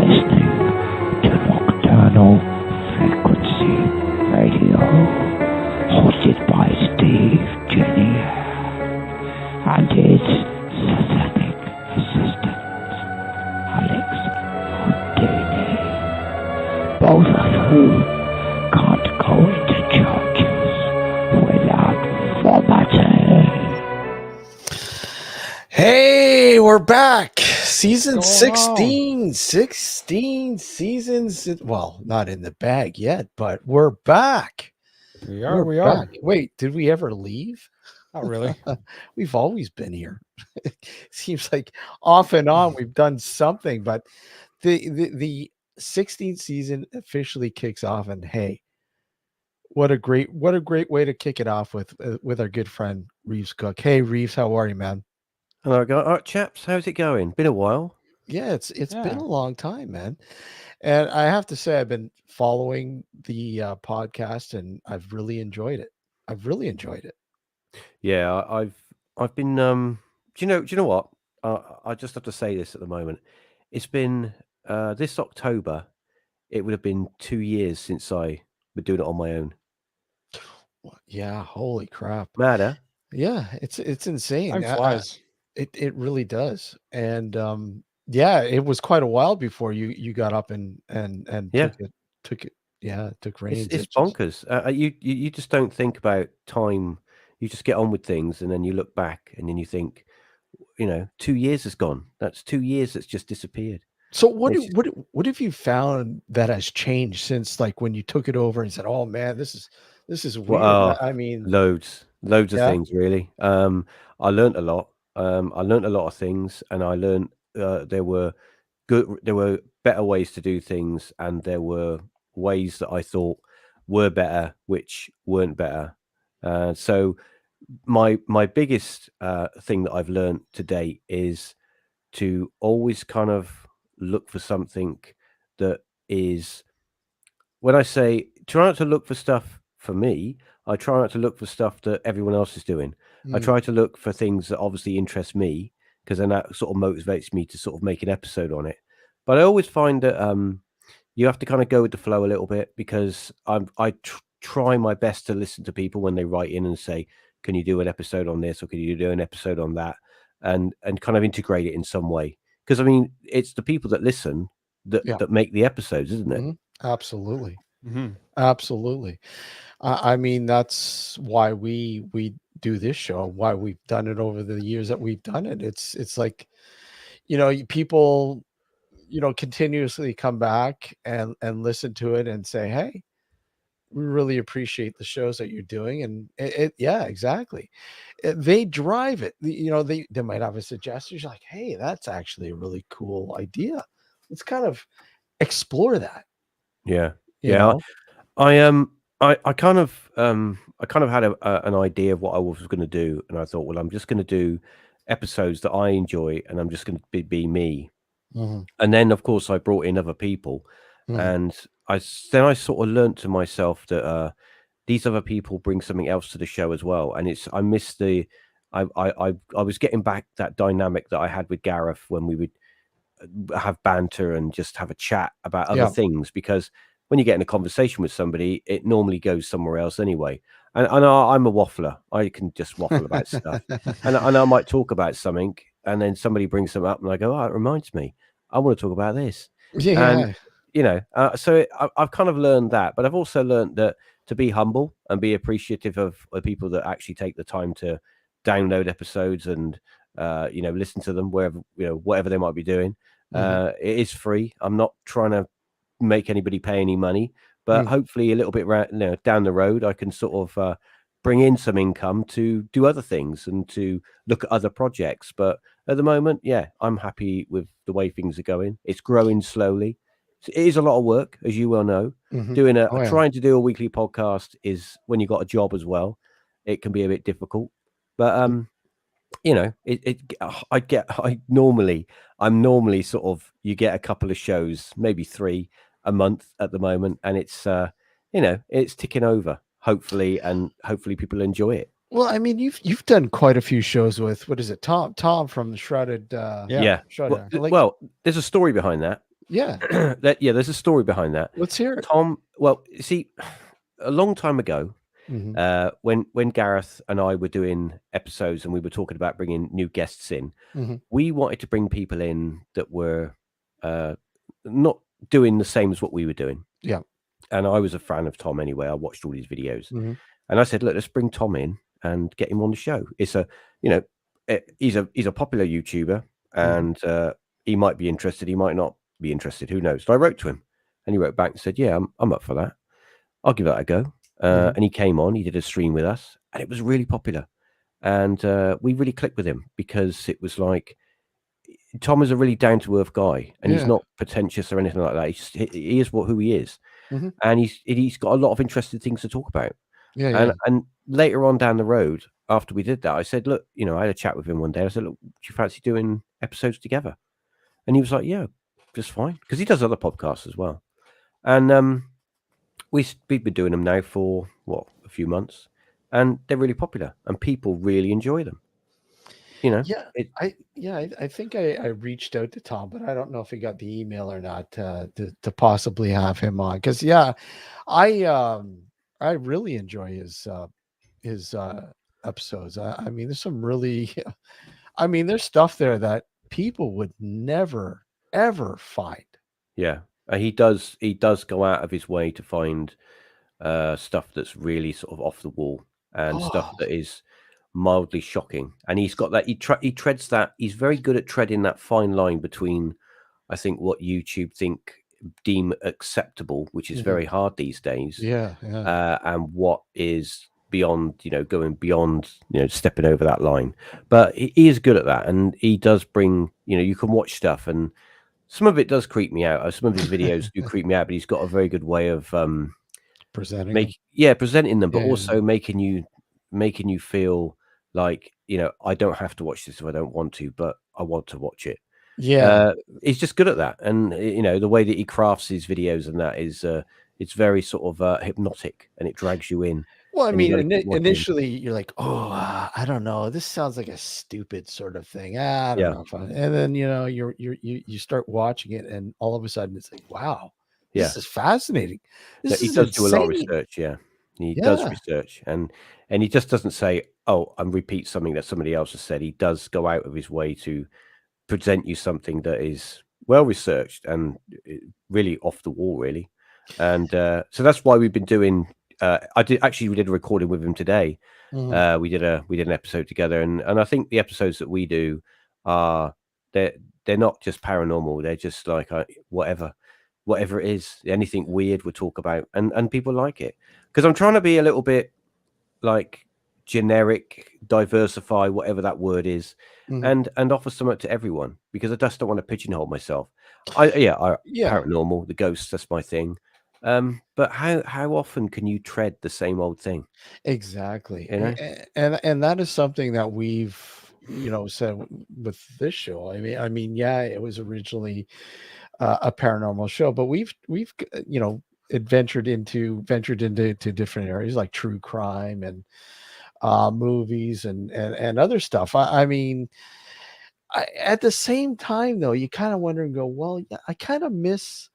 listening to Nocturnal Frequency Radio, hosted by Steve Jenny and his satanic assistant, Alex Houdini, both of whom can't go into churches without vomiting. Hey, we're back. Season 16. 16 seasons. Well, not in the bag yet, but we're back. We are. Wait, did we ever leave? Not really. We've always been here. It seems like off and on we've done something, but the 16th season officially kicks off, and hey, what a great way to kick it off with our good friend Reeves Cooke. Hey Reeves, how are you, man? Hello, all right, chaps. How's it going? Been a while. Yeah, it's been a long time, man. And I have to say, I've been following the podcast, and I've really enjoyed it. Yeah, I've been. Do you know what? I just have to say this at the moment. It's been this October. It would have been 2 years since I was doing it on my own. Yeah, holy crap. Mad, Yeah, it's insane. Time flies. It really does. And yeah, it was quite a while before you got up and Yeah. took reins. It's bonkers. You just don't think about time. You just get on with things, and then you look back, and then you think, 2 years has gone. That's 2 years that's just disappeared. So what have you found that has changed since, like, when you took it over and said, "Oh man, this is weird"? Well, I mean, loads of Yeah? things, really. I learned a lot. I learned a lot of things, and I learned there were better ways to do things, and there were ways that I thought were better which weren't better. So my biggest thing that I've learned to date is to always kind of look for something that is, when I say try not to look for stuff for me, I try not to look for stuff that everyone else is doing. I try to look for things that obviously interest me, because then that sort of motivates me to sort of make an episode on it. But I always find that you have to kind of go with the flow a little bit, because I try my best to listen to people when they write in and say, can you do an episode on this, or can you do an episode on that, and kind of integrate it in some way. Because I mean, it's the people that listen that make the episodes, isn't it? Absolutely. Mm-hmm. Absolutely. I mean, that's why we do this show, why we've done it over the years that we've done it. It's like, people, continuously come back and listen to it and say, hey, we really appreciate the shows that you're doing. And yeah, exactly. They drive it. They might have a suggestion. You're like, hey, that's actually a really cool idea. Let's kind of explore that. Yeah. You know? I kind of had an idea of what I was going to do, and I thought, well, I'm just going to do episodes that I enjoy, and I'm just going to be me. Mhm. And then, of course, I brought in other people, and I sort of learned to myself that these other people bring something else to the show as well. And I was getting back that dynamic that I had with Gareth when we would have banter and just have a chat about other things, because when you get in a conversation with somebody, it normally goes somewhere else anyway. And I'm a waffler. I can just waffle about stuff. And I might talk about something, and then somebody brings something up, and I go, oh, it reminds me. I want to talk about this. Yeah. And, so I've kind of learned that. But I've also learned that to be humble and be appreciative of people that actually take the time to download episodes and, listen to them wherever, whatever they might be doing. It is free. I'm not trying to make anybody pay any money, but hopefully a little bit down the road I can sort of bring in some income to do other things and to look at other projects. But at the moment, I'm happy with the way things are going. It's growing slowly. It is a lot of work, as you well know. Trying to do a weekly podcast is, when you got a job as well, it can be a bit difficult. But I'm normally sort of, you get a couple of shows, maybe 3 a month at the moment, and it's it's ticking over, hopefully people enjoy it. Well, I mean, you've done quite a few shows with, what is it, Tom from the Shrouded? Well, there's a story behind that. Yeah. There's a story behind that. Let's hear it. Tom, well, see, a long time ago, Mhm. when Gareth and I were doing episodes and we were talking about bringing new guests in, Mhm. we wanted to bring people in that were not doing the same as what we were doing. Yeah. And I was a fan of Tom anyway. I watched all his videos, Mhm. and I said, "Look, let's bring Tom in and get him on the show." It's he's a popular YouTuber, and he might be interested. He might not be interested. Who knows? So I wrote to him, and he wrote back and said, "Yeah, I'm up for that. I'll give that a go." Mhm. And he came on. He did a stream with us, and it was really popular. And we really clicked with him because it was like Tom is a really down to earth guy, and he's Yeah. not pretentious or anything like that. He is who he is, Mhm. and he's got a lot of interesting things to talk about. Yeah, yeah. And later on down the road, after we did that, I said, "Look, I had a chat with him one day. I said, look, do you fancy doing episodes together?" And he was like, "Yeah, just fine," because he does other podcasts as well. And we've been doing them now for a few months, and they're really popular, and people really enjoy them. Yeah, It, I think I reached out to Tom, but I don't know if he got the email or not to possibly have him on. Because I really enjoy his episodes. I mean, there's some really, I mean, there's stuff there that people would never ever find. yeah, and he does go out of his way to find stuff that's really sort of off the wall and stuff Oh, that is mildly shocking. And he's got that he treads that. He's very good at treading that fine line between, I think, what YouTube deem acceptable, which is mhm. very hard these days, Yeah, yeah, and what is beyond, going beyond, stepping over that line. But he is good at that, and he does bring, you can watch stuff, and some of it does creep me out. Some of his videos do creep me out, but he's got a very good way of presenting them. presenting them, but Yeah, yeah, also making you feel like, I don't have to watch this if I don't want to, but I want to watch it. yeah. He's just good at that, and the way that he crafts his videos and that is it's very sort of hypnotic, and it drags you in, Well, I and you mean, got to keep watching. initially you're like, "Oh, I don't know. This sounds like a stupid sort of thing. I don't Yeah, know if I," and then, you start watching it, and all of a sudden it's like, "Wow, yeah. this is fascinating. No, This he is does do a lot of insane." research. Yeah, he does Yeah. research, and he just doesn't say, "Oh, and repeat something that somebody else has said." He does go out of his way to present you something that is well researched and really off the wall, really. And so that's why we've been doing. We did a recording with him today. Mhm. We did an episode together, and I think the episodes that we do are they're not just paranormal. They're just like whatever it is, anything weird we'll talk about, and people like it because I'm trying to be a little bit like generic, diversify, whatever that word is, Mhm. and offer something to everyone because I just don't want to pigeonhole myself. Yeah. Paranormal, the ghosts, that's my thing. But how often can you tread the same old thing? Exactly. You know? And that is something that we've, said with this show. I mean, yeah, it was originally a paranormal show, but ventured into to different areas like true crime and movies and other stuff. I mean, at the same time, though, you kind of wonder and go, well, yeah, I kind of miss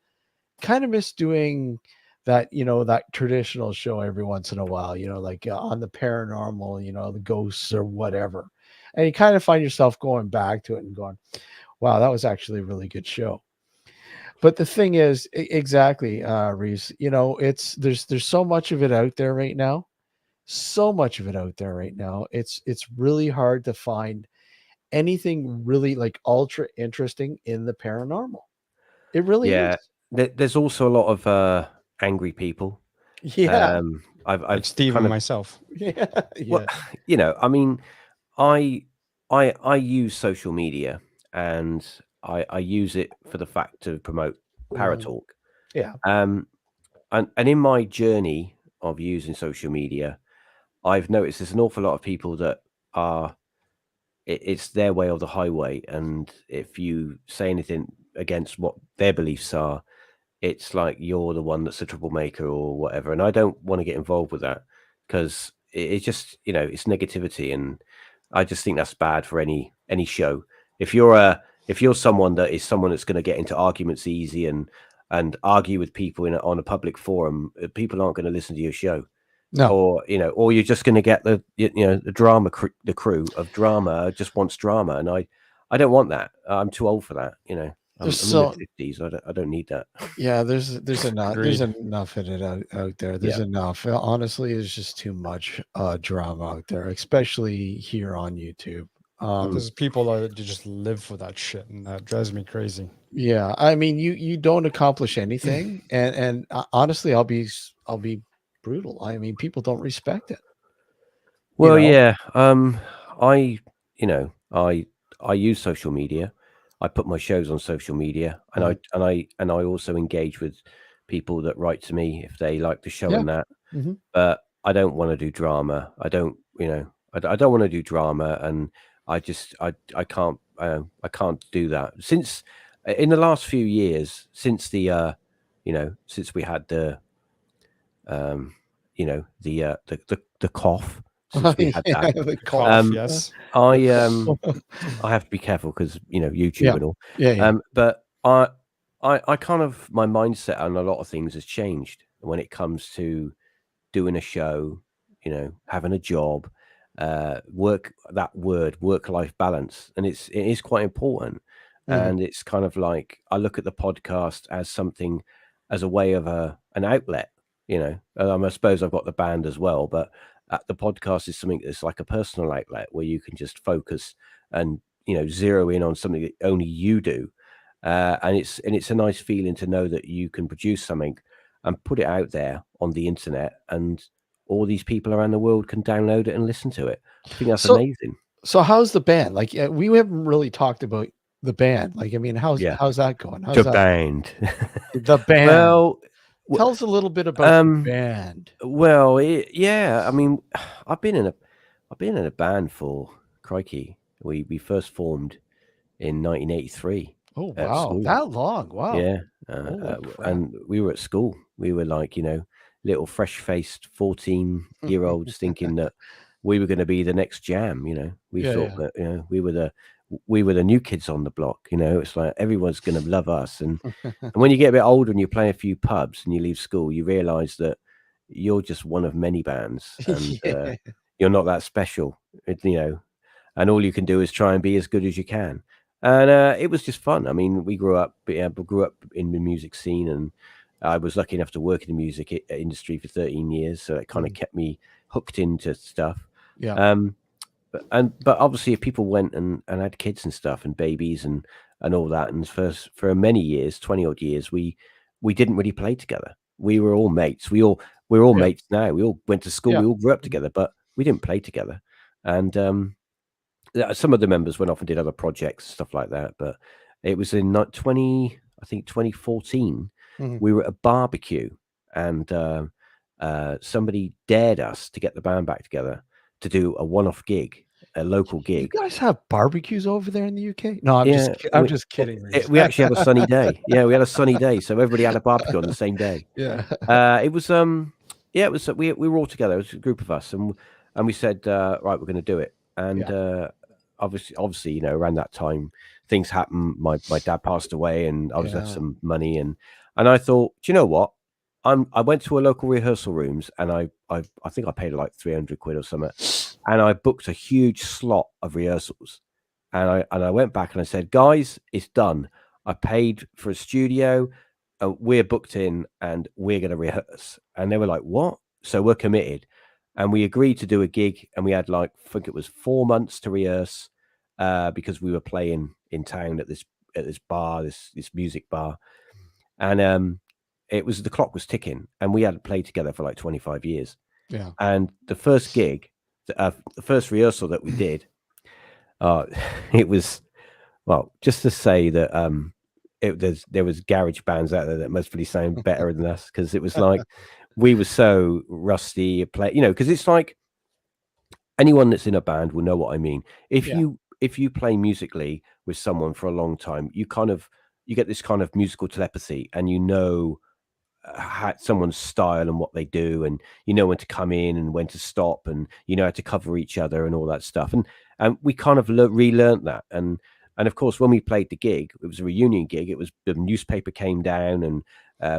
doing that, that traditional show every once in a while, like on the paranormal, the ghosts or whatever. And you kind of find yourself going back to it and going, wow, that was actually a really good show. But the thing is, exactly, Reese, there's so much of it out there right now. So much of it out there right now. It's really hard to find anything really like ultra interesting in the paranormal. It really Yeah. is. There's also a lot of angry people. Yeah. Like I've Steve kind and of myself. Yeah. well, Yeah. I mean, I I use social media, and I use it for the fact to promote Mhm. ParaTalk. Yeah. Um, and in my journey of using social media, I've noticed there's an awful lot of people that are it's their way or the highway, and if you say anything against what their beliefs are, it's like you're the one that's a troublemaker or whatever. And I don't want to get involved with that because it's just, it's negativity. And I just think that's bad for any show. If you're if you're someone that's going to get into arguments easy and argue with people on a public forum, people aren't going to listen to your show. No. Or or you're just going to get the the crew of drama just wants drama, and I don't want that. I'm too old for that. I'm in the 50s. I don't need that. Yeah, there's enough Agreed. enough in it out there. There's enough. Honestly, it's just too much drama out there, especially here on YouTube. There's people that just live for that shit, and that drives me crazy. Yeah, I mean, you don't accomplish anything, and honestly, I'll be brutal. I mean, people don't respect it. Well, yeah. I use social media. I put my shows on social media, and I also engage with people that write to me if they like the show and that. But I don't want to do drama. I don't want to do drama, and I can't do that. Since in the last few years, since the since we had the the cough. Since we had that, the cough, yes. I have to be careful because YouTube and all. Yeah. But I kind of, my mindset on a lot of things has changed when it comes to doing a show, having a job, work-life balance, and it is quite important. And it's kind of like I look at the podcast as something, as a way of an outlet. I suppose I've got the band as well, but the podcast is something that's like a personal outlet where you can just focus and zero in on something that only you do, and it's a nice feeling to know that you can produce something and put it out there on the internet, and all these people around the world can download it and listen to it. I think that's amazing. So how's the band? Like, we haven't really talked about the band. Like, I mean, how's that going? How's the band? The band. Well, tell us a little bit about the band. Well, yeah. I mean, I've been in a band for, crikey. We first formed in 1983. Oh wow, that long! Wow. Yeah, and we were at school. We were like little fresh-faced 14-year-olds thinking that we were going to be the next Jam. We thought that we were the new kids on the block. It's like everyone's going to love us. And when you get a bit older and you play a few pubs and you leave school, you realize that you're just one of many bands, and you're not that special, and all you can do is try and be as good as you can. And it was just fun. I mean, we grew up in the music scene, and I was lucky enough to work in the music industry for 13 years. So it kind of kept me hooked into stuff. Yeah. But obviously, if people went and had kids and stuff and babies and all that, and for many years, 20 odd years, we didn't really play together. We were all mates. We're all mates now. We all went to school. We all grew up together, but we didn't play together. And some of the members went off and did other projects, stuff like that. But it was in 2014. We were at a barbecue, and somebody dared us to get the band back together to do a one-off gig, a local gig. You guys have barbecues over there in the UK? No, I'm just kidding. We actually had a sunny day. Yeah, we had a sunny day, so everybody had a barbecue on the same day. Yeah. It was it was we were all together. It was a group of us, and we said, right, we're going to do it. And obviously, around that time, things happened. My dad passed away, and I was left some money, and I thought, do you know what? I went to a local rehearsal rooms, and I think I paid like 300 quid or something, and I booked a huge slot of rehearsals, and I went back and I said, guys, it's done. I paid for a studio, we're booked in, and we're going to rehearse. And they were like, what? So we're committed, and we agreed to do a gig, and we had I think it was 4 months to rehearse, because we were playing in town at this bar, this music bar, and the clock was ticking, and we hadn't played together for like 25 years. Yeah. And the first gig, the first rehearsal that we did, it was, well, just to say that there was garage bands out there that must really sound better than us, because it was like we were so rusty because it's like anyone that's in a band will know what I mean. If you play musically with someone for a long time, you get this kind of musical telepathy, and someone's style and what they do, and when to come in and when to stop, and how to cover each other and all that stuff, and we kind of relearned that. And And of course, when we played the gig, it was a reunion gig. It was the newspaper came down and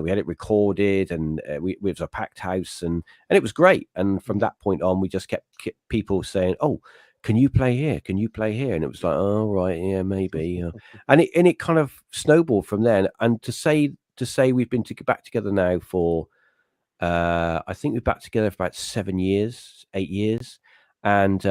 we had it recorded, and it was a packed house, and it was great. And from that point on, we just kept people saying, "Oh, can you play here? Can you play here?" And it was like, "Oh, right, yeah, maybe." And it kind of snowballed from there. And to say we've been back together now for I think we're back together for about 7 years, 8 years, and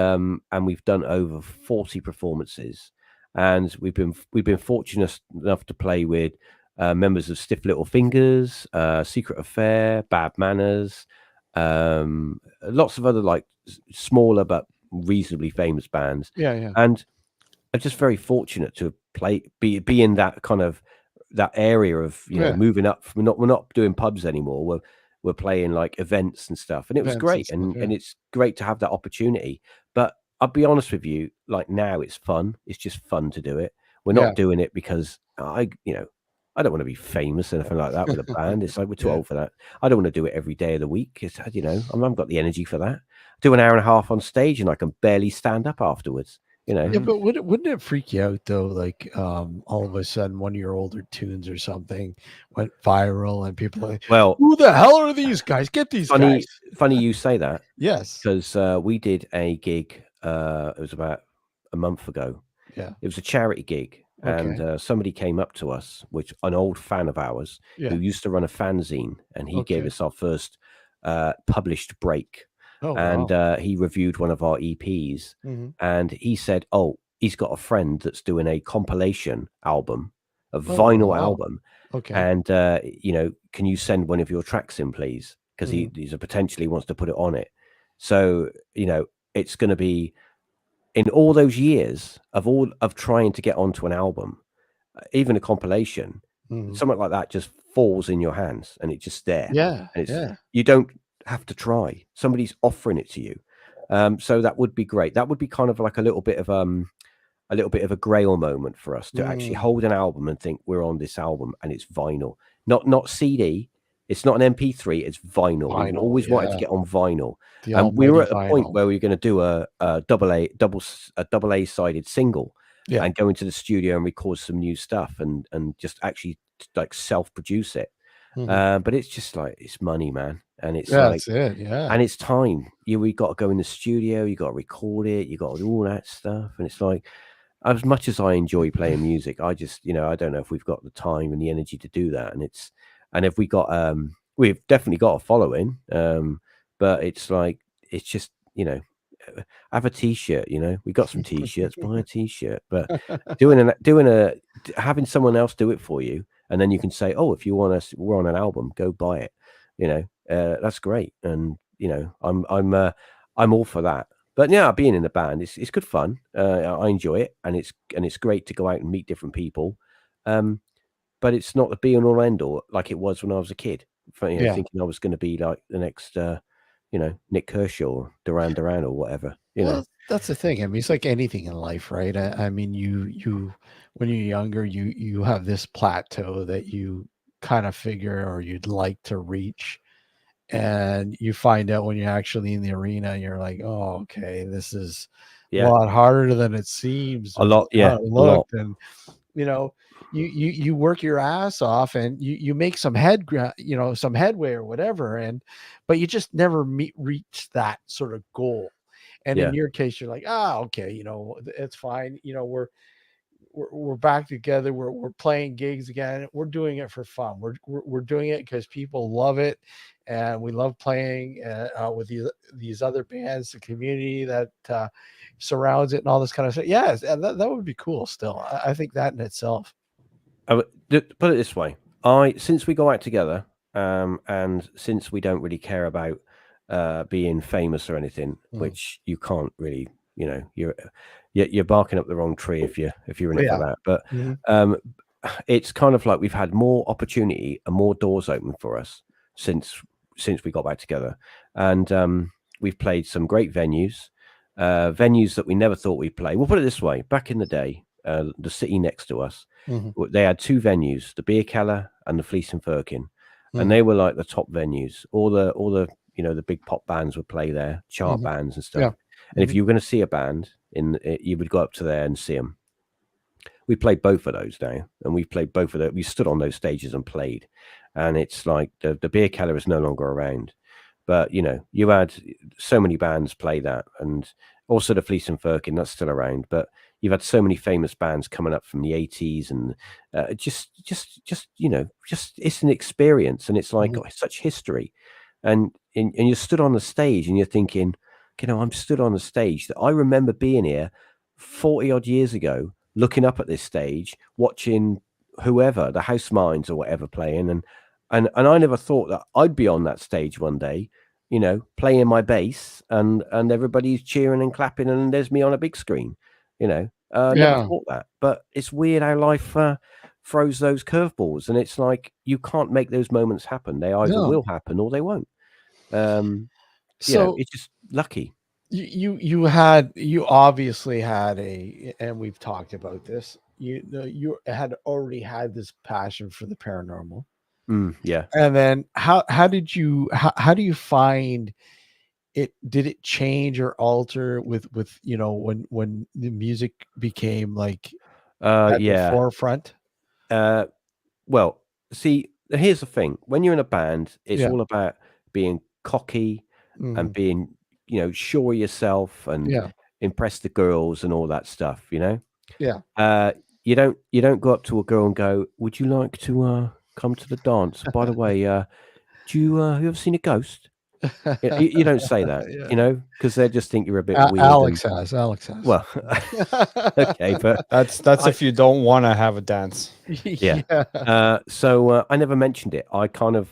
we've done over 40 performances, and we've been fortunate enough to play with members of Stiff Little Fingers, Secret Affair, Bad Manners, lots of other like smaller but reasonably famous bands. Yeah. And I'm just very fortunate to be in that kind of that area of moving up. We're not doing pubs anymore. We're playing like events and stuff, and it was great, and it's great to have that opportunity. But I'll be honest with you, like now it's fun. It's just fun to do it. We're not doing it because I don't want to be famous or anything like that with a band. It's like we're too old for that. I don't want to do it every day of the week. It's I haven't got the energy for that. Do an hour and a half on stage, and I can barely stand up afterwards. Yeah, but wouldn't it freak you out though? Like all of a sudden, one of your older tunes or something went viral, and people are like, well, who the hell are these guys? Get these guys. Funny you say that. Yes, because we did a gig. It was about a month ago. Yeah, it was a charity gig, and somebody came up to us, which an old fan of ours who used to run a fanzine, and he gave us our first published break. And he reviewed one of our EPs, and he said, "Oh, he's got a friend that's doing a compilation album, a vinyl album. And can you send one of your tracks in, please? Because he's potentially wants to put it on it. So it's going to be in all those years of trying to get onto an album, even a compilation, something like that just falls in your hands, and it's just there. Yeah, and you don't have to try. Somebody's offering it to you. So that would be great. That would be kind of like a little bit of a grail moment for us to actually hold an album and think we're on this album and it's vinyl, not CD. It's not an MP3. It's vinyl. We've always wanted to get on vinyl. And we were at a point where we were going to do a double A sided single, and go into the studio and record some new stuff and just actually like self-produce it. But it's just like, it's money, man. And it's that's it. Yeah. And it's time. We got to go in the studio, you got to record it, you got to do all that stuff. And it's like, as much as I enjoy playing music, I just, I don't know if we've got the time and the energy to do that. And if we got, we've definitely got a following, but it's like, it's just, have a t-shirt, we got some t-shirts, buy a t-shirt, but having someone else do it for you. And then you can say, oh, if you want us, we're on an album, go buy it. That's great. And, I'm all for that. But yeah, being in the band, it's good fun. I enjoy it. And it's great to go out and meet different people. But it's not the be all end all like it was when I was a kid, thinking I was going to be like the next, Nick Kershaw or Duran or whatever, Well, that's the thing. I mean, it's like anything in life, right? I mean, you when you're younger, you have this plateau that you kind of figure or you'd like to reach, and you find out when you're actually in the arena, you're like, oh, okay, this is a lot harder than it seems. A lot, a lot. And you work your ass off, and you make some some headway or whatever, but you just never reach that sort of goal. And in your case, you're like, okay, it's fine. We're back together. We're playing gigs again. We're doing it for fun. We're doing it because people love it, and we love playing with these other bands, the community that surrounds it, and all this kind of stuff. Yes, and that would be cool. Still, I think that in itself. Put it this way: since we go out together, and since we don't really care about being famous or anything, which you can't really, you're barking up the wrong tree if you're in it for that. But it's kind of like we've had more opportunity and more doors open for us since we got back together, and we've played some great venues that we never thought we'd play. We'll put it this way: back in the day, the city next to us, they had two venues, the Beer Keller and the Fleece and Firkin, and they were like the top venues. All the the big pop bands would play there, chart bands and stuff. And if you were going to see a band, you would go up to there and see them. we played both of those now, and we played both of those. We stood on those stages and played, and it's like the beer keller is no longer around. But you had so many bands play that, and also the Fleece and Firkin, that's still around. But you've had so many famous bands coming up from the 80s, and just it's an experience, and it's like such history, and you stood on the stage, and you're thinking, I'm stood on a stage that I remember being here 40 odd years ago, looking up at this stage, watching whoever, the House Minds or whatever, playing, and I never thought that I'd be on that stage one day, playing my bass, and everybody's cheering and clapping, and there's me on a big screen, never thought that. But it's weird how life throws those curveballs, and it's like you can't make those moments happen. They either will happen or they won't. It's just lucky. You obviously had and we've talked about this. You had already had this passion for the paranormal. Yeah. And then how do you find it? Did it change or alter with when the music became like at the forefront? Well, see, here's the thing. When you're in a band, it's all about being cocky and being, sure of yourself and impress the girls and all that stuff, Yeah. You don't go up to a girl and go, "Would you like to come to the dance? By the way, do you have you ever seen a ghost?" You don't say that, because they just think you're a bit weird. Alex has. Well, okay, but that's if you don't want to have a dance. Yeah. So I never mentioned it. I kind of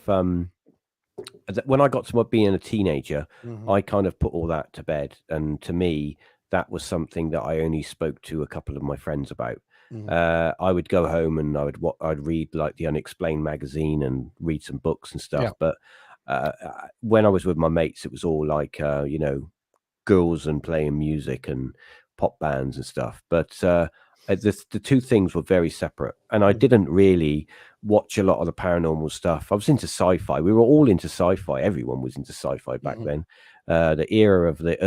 when I got to being a teenager, I kind of put all that to bed, and to me, that was something that I only spoke to a couple of my friends about. I would go home and I'd read like the Unexplained magazine and read some books and stuff. But when I was with my mates, it was all like girls and playing music and pop bands and stuff. But the two things were very separate, and I didn't really watch a lot of the paranormal stuff. I was into sci-fi. We were all into sci-fi. Everyone was into sci-fi back then. The era of the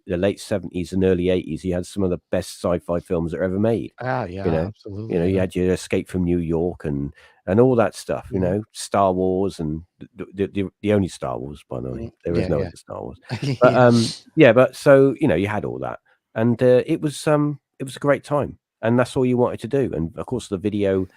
late 70s and early 80s, you had some of the best sci-fi films that were ever made. Absolutely. You had your Escape from New York and all that stuff. Star Wars, and the only Star Wars, by the way. There is no other Star Wars. But but so you had all that, and it was a great time, and that's all you wanted to do. And of course, the video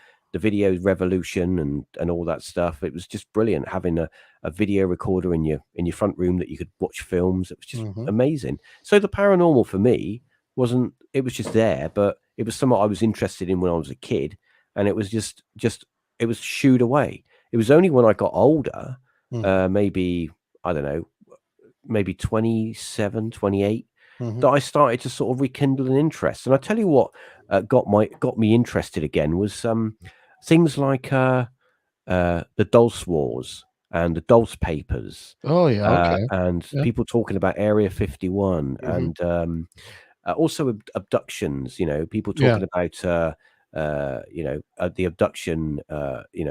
revolution and all that stuff. It was just brilliant having a video recorder in your front room that you could watch films. It was just amazing. So the paranormal for me it was just there, but it was something I was interested in when I was a kid, and it was just it was shooed away. It was only when I got older, maybe, I don't know, maybe 27, 28, that I started to sort of rekindle an interest. And I tell you what got me interested again was things like the Dulce Wars and the Dulce Papers. Oh yeah, okay. And people talking about Area 51 and also abductions. People talking about the abduction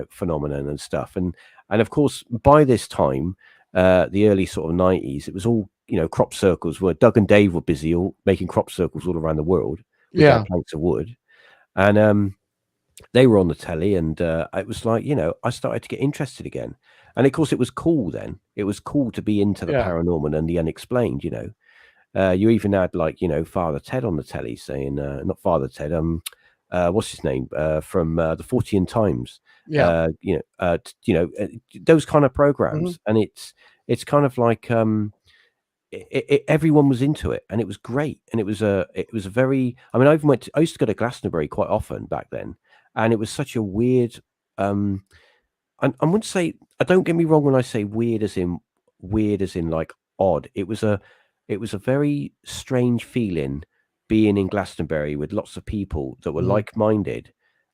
phenomenon and stuff. And of course, by this time, the early sort of 90s, it was all crop circles. Where Doug and Dave were busy making crop circles all around the world with their planks of wood, and they were on the telly, and it was like I started to get interested again. And of course, it was cool then. It was cool to be into the paranormal and the unexplained. You even had like Father Ted on the telly saying, not Father Ted, what's his name, from the Fortean Times. Those kind of programs, and it's kind of like everyone was into it, and it was great, and it was a very. I mean, I used to go to Glastonbury quite often back then, and it was such a weird. I wouldn't say. Don't get me wrong when I say weird as in like odd. It was a very strange feeling being in Glastonbury with lots of people that were like-minded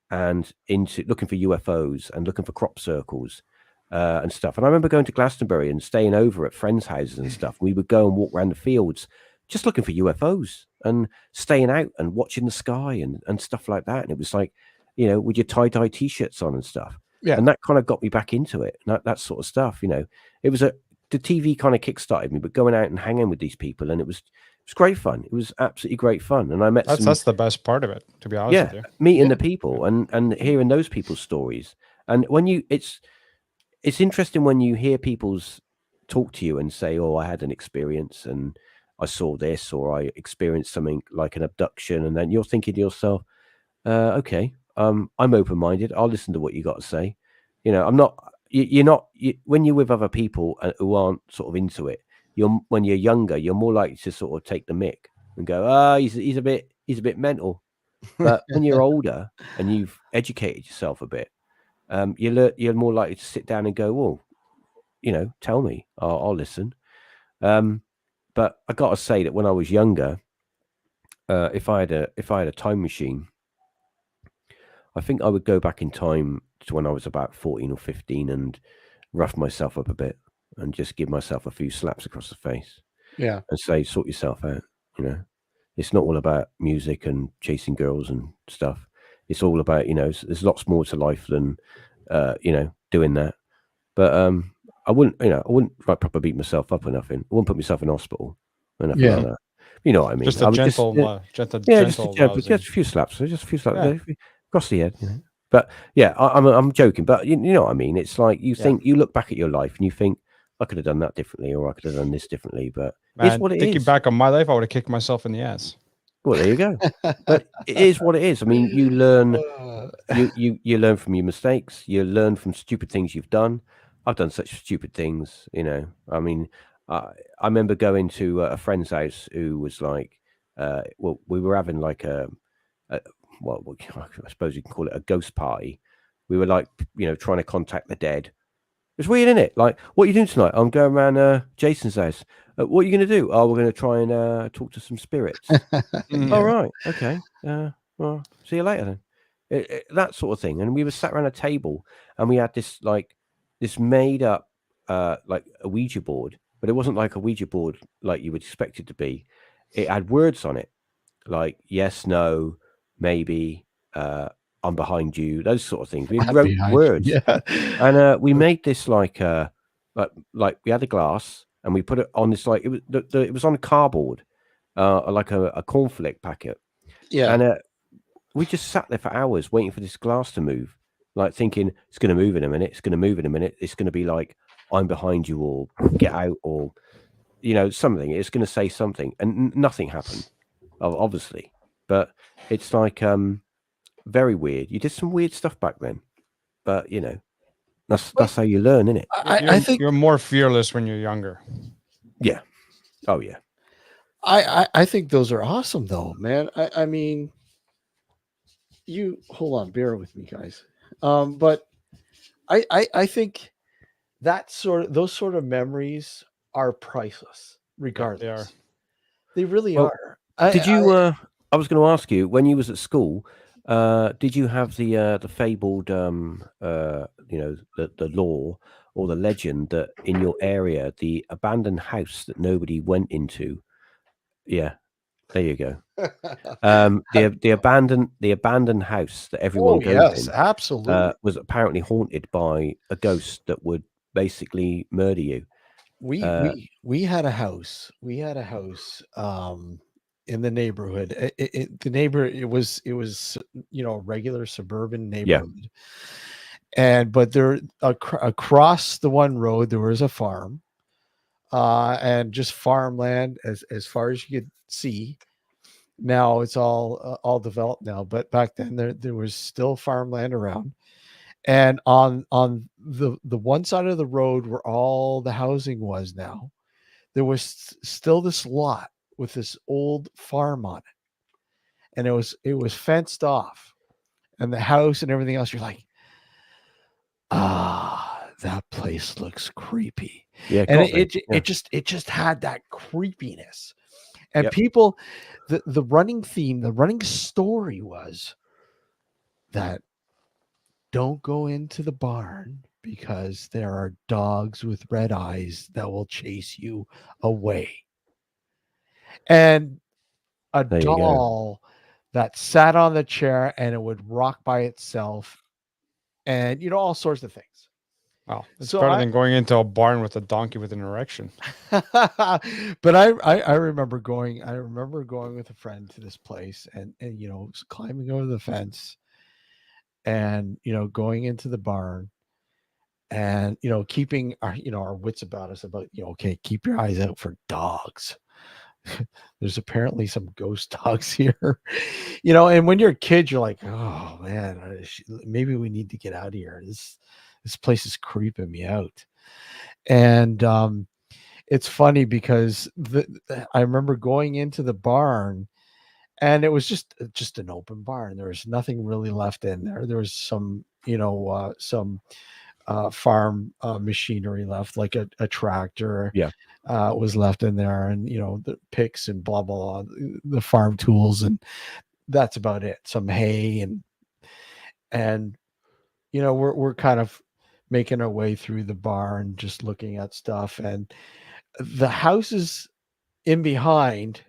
and into looking for UFOs and looking for crop circles and stuff. And I remember going to Glastonbury and staying over at friends' houses and stuff. We would go and walk around the fields just looking for UFOs and staying out and watching the sky and stuff like that. And it was like, with your tie-dye T-shirts on and stuff. Yeah. And that kind of got me back into it. That sort of stuff, it was the TV kind of kick-started me, but going out and hanging with these people, and it was It's great fun. It was absolutely great fun, and I met some. That's the best part of it, to be honest Yeah, with you. meeting the people and hearing those people's stories. And when it's interesting when you hear people's talk to you and say, "Oh, I had an experience and I saw this, or I experienced something like an abduction," and then you're thinking to yourself, "Okay, I'm open-minded. I'll listen to what you got to say." You know, I'm not. You're not. When you're with other people who aren't sort of into it, when you're younger, you're more likely to sort of take the mick and go, "Ah, he's a bit mental." But when you're older and you've educated yourself a bit, you're more likely to sit down and go, "Well, tell me, I'll listen." But I got to say that when I was younger, if I had a time machine, I think I would go back in time to when I was about 14 or 15 and rough myself up a bit and just give myself a few slaps across the face Yeah. and say, "Sort yourself out." It's not all about music and chasing girls and stuff. It's all about, there's lots more to life than, doing that. But I wouldn't like proper beat myself up or nothing. I wouldn't put myself in hospital or nothing Yeah. like that. You know what I mean? Just a I would gentle, just a rousing. few slaps, just a few slaps Yeah. across the head. But yeah, I'm joking. But you know what I mean? It's like you look back at your life and you think, I could have done that differently, or I could have done this differently. But it's Man, what it thinking is. back on my life, I would have kicked myself in the ass. Well, there you go. But it is what it is. I mean, you learn. Uh, You learn from your mistakes. You learn from stupid things you've done. I've done such stupid things. I mean, I remember going to a friend's house who was like, well, we were having like a well, I suppose you can call it a ghost party. We were like, trying to contact the dead. It's weird, isn't it? Like, what are you doing tonight? I'm going around Jason's house. What are you going to do? Oh, we're going to try and talk to some spirits. Oh, right. Okay. Well, see you later then. That sort of thing. And we were sat around a table and we had this made up like a Ouija board, but it wasn't like a Ouija board like you would expect it to be. It had words on it like yes, no, maybe, I'm behind you, those sort of things. We I'm wrote behind you. words. Yeah. And we made this like we had a glass and we put it on this like it was on cardboard, like a cornflake packet. Yeah. And we just sat there for hours waiting for this glass to move, like thinking it's going to move in a minute. It's going to move in a minute. It's going to be like, I'm behind you, or get out, or, something. It's going to say something. And nothing happened, obviously. But it's like very weird. You did some weird stuff back then. But, that's how you learn, isn't it? I think you're more fearless when you're younger. Yeah. Oh, yeah. I think those are awesome though, man. I mean, you hold on, bear with me, guys. But I think those sort of memories are priceless, regardless. They really Well, are. Did you? I was going to ask you, when you was at school, did you have the fabled, the lore or the legend that in your area, the abandoned house that nobody went into? Yeah, there you go. The abandoned house that everyone Oh goes yes, in absolutely. was apparently haunted by a ghost that would basically murder you. We had a house. We had a house in the neighborhood. It was a regular suburban neighborhood. But there across the one road there was a farm. And just farmland as far as you could see. Now it's all developed now, but back then there was still farmland around. And on the one side of the road where all the housing was now, there was still this lot with this old farm on it, and it was fenced off, and the house and everything else. You're like, that place looks creepy. Yeah, And got me. Yeah. it just had that creepiness. And Yep. people, the running theme, the running story was that don't go into the barn because there are dogs with red eyes that will chase you away. And a There you go. doll that sat on the chair and it would rock by itself, and all sorts of things. Wow, it's So better than going into a barn with a donkey with an erection. but I remember going. I remember going with a friend to this place, and climbing over the fence, and going into the barn, and keeping our wits about us about okay, keep your eyes out for dogs. There's apparently some ghost dogs here, and when you're a kid, you're like, oh man, maybe we need to get out of here. This place is creeping me out. And it's funny because I remember going into the barn, and it was just an open barn. There was nothing really left in there. There was some farm machinery left, like a tractor Yeah. was left in there, and the picks and blah blah blah, the farm tools, and that's about it. Some hay, and we're kind of making our way through the barn, just looking at stuff, and the houses in behind,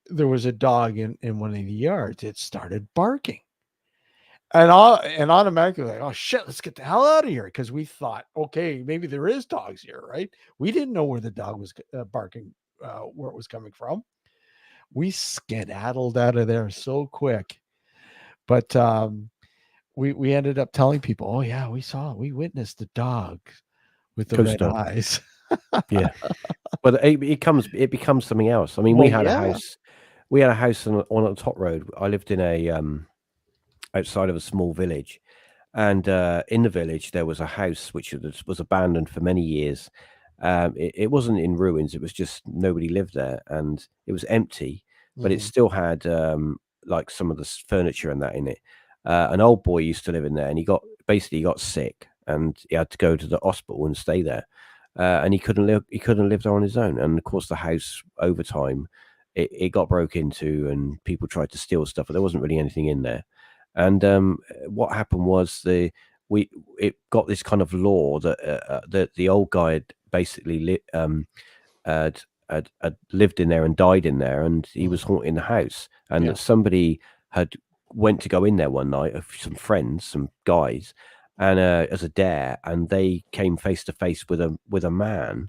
there was a dog in one of the yards. It started barking. And automatically, like, oh shit, let's get the hell out of here, because we thought, okay, maybe there is dogs here, right? We didn't know where the dog was barking, where it was coming from. We skedaddled out of there so quick, but we ended up telling people, oh yeah, we witnessed the dog with the Ghost red dog. eyes. Yeah. But it becomes something else. I mean, Well, we had a yeah. house. We had a house on a top road. I lived in a outside of a small village, and in the village there was a house which was abandoned for many years. It wasn't in ruins; it was just nobody lived there, and it was empty. But it Mhm. still had like some of the furniture and that in it. An old boy used to live in there, and he got sick, and he had to go to the hospital and stay there. And he couldn't live there on his own. And of course, the house over time, it got broke into, and people tried to steal stuff, but there wasn't really anything in there. And what happened was it got this kind of law that the old guy had basically had lived in there and died in there, and he was haunting the house, and Yeah. that somebody had went to go in there one night, some friends, some guys, and as a dare, and they came face to face with a man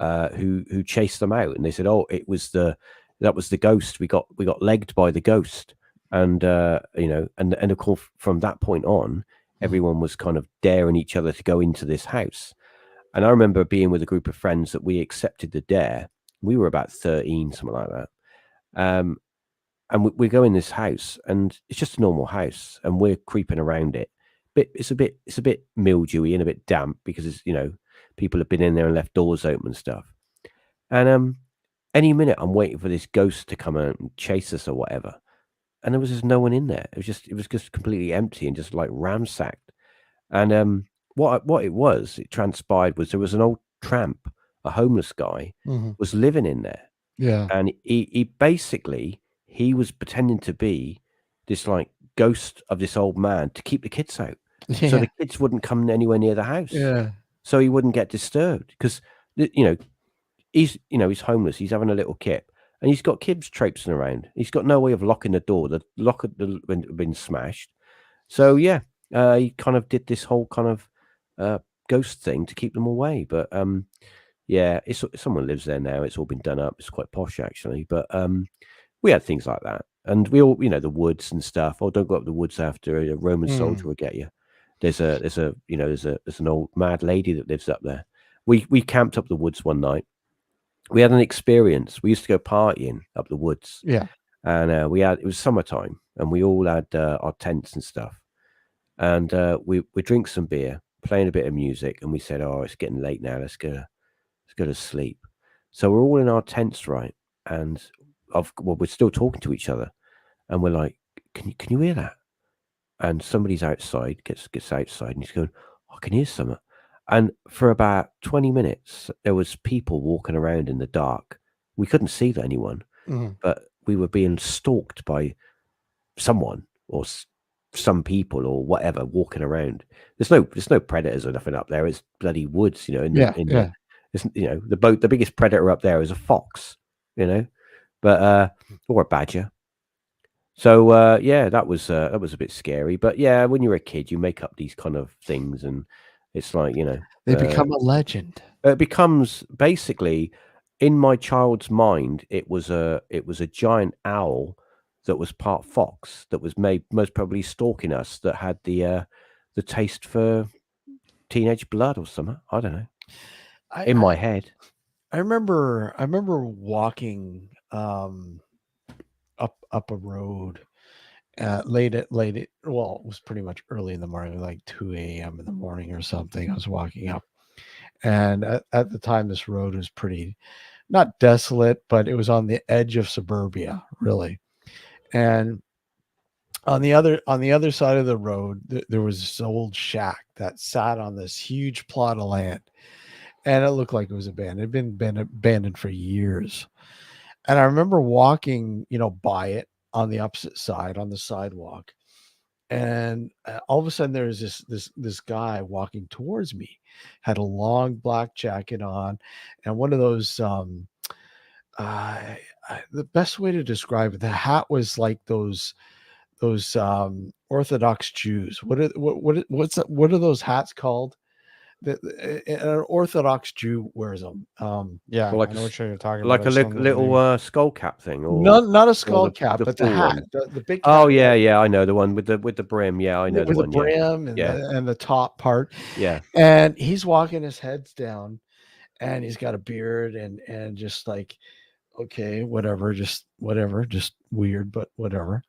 who chased them out, and they said, oh, that was the ghost. We got legged by the ghost. And and of course, from that point on, everyone was kind of daring each other to go into this house. And I remember being with a group of friends that we accepted the dare. We were about 13, something like that. And we go in this house, and it's just a normal house, and we're creeping around it. But it's a bit mildewy and a bit damp, because it's people have been in there and left doors open and stuff. And any minute I'm waiting for this ghost to come out and chase us or whatever. And there was just no one in there. It was just completely empty and just like ransacked. And what it transpired was there was an old tramp, a homeless guy, Mhm. was living in there, Yeah. and he basically he was pretending to be this like ghost of this old man to keep the kids out, so Yeah. the kids wouldn't come anywhere near the house, Yeah. so he wouldn't get disturbed, because he's homeless, he's having a little kip, and he's got kids traipsing around. He's got no way of locking the door. The lock had been smashed. So yeah, he kind of did this whole kind of ghost thing to keep them away. But yeah, someone lives there now. It's all been done up. It's quite posh actually. But we had things like that, and we all the woods and stuff. Oh, don't go up the woods after a Roman soldier will get you. There's an old mad lady that lives up there. We camped up the woods one night. We had an experience. We used to go partying up the woods. Yeah. And it was summertime, and we all had our tents and stuff. And we drink some beer, playing a bit of music, and we said, "Oh, it's getting late now. Let's go to sleep." So we're all in our tents, right? And we're still talking to each other, and we're like, "Can you hear that?" And somebody's outside, gets outside, and he's going, "I can hear something." And for about 20 minutes, there was people walking around in the dark. We couldn't see anyone, Mhm. but we were being stalked by someone or some people or whatever walking around. There's no predators or nothing up there. It's bloody woods, Yeah. Yeah. it's, the biggest predator up there is a fox, but or a badger. So yeah, that was a bit scary. But yeah, when you're a kid, you make up these kind of things, and It's like, They become a legend. it becomes basically, in my child's mind, it was a giant owl that was part fox, that was most probably stalking us, that had the taste for teenage blood or something. I don't know. In my head. I remember walking up a road late at well, it was pretty much early in the morning, like 2 a.m. in the morning or something. I was walking up, and at the time, this road was pretty not desolate, but it was on the edge of suburbia, really. And on the other side of the road, there was this old shack that sat on this huge plot of land, and it looked like it was abandoned. It had been abandoned for years. And I remember walking, by it on the opposite side on the sidewalk, and all of a sudden there was this guy walking towards me, had a long black jacket on, and one of those the best way to describe it, the hat was like those Orthodox Jews. What are those hats called? An Orthodox Jew wears them. Yeah, Like I know what you're talking like about. a I just don't know the name. little skull cap thing, or Not a skull the- cap, the but the full hat, one. the big. Oh hat yeah, I know the one with the brim. Yeah, I know the with the one. Yeah, brim and Yeah. the top part. yeah. And he's walking his heads down, and he's got a beard and just like, okay, whatever, just weird, but whatever.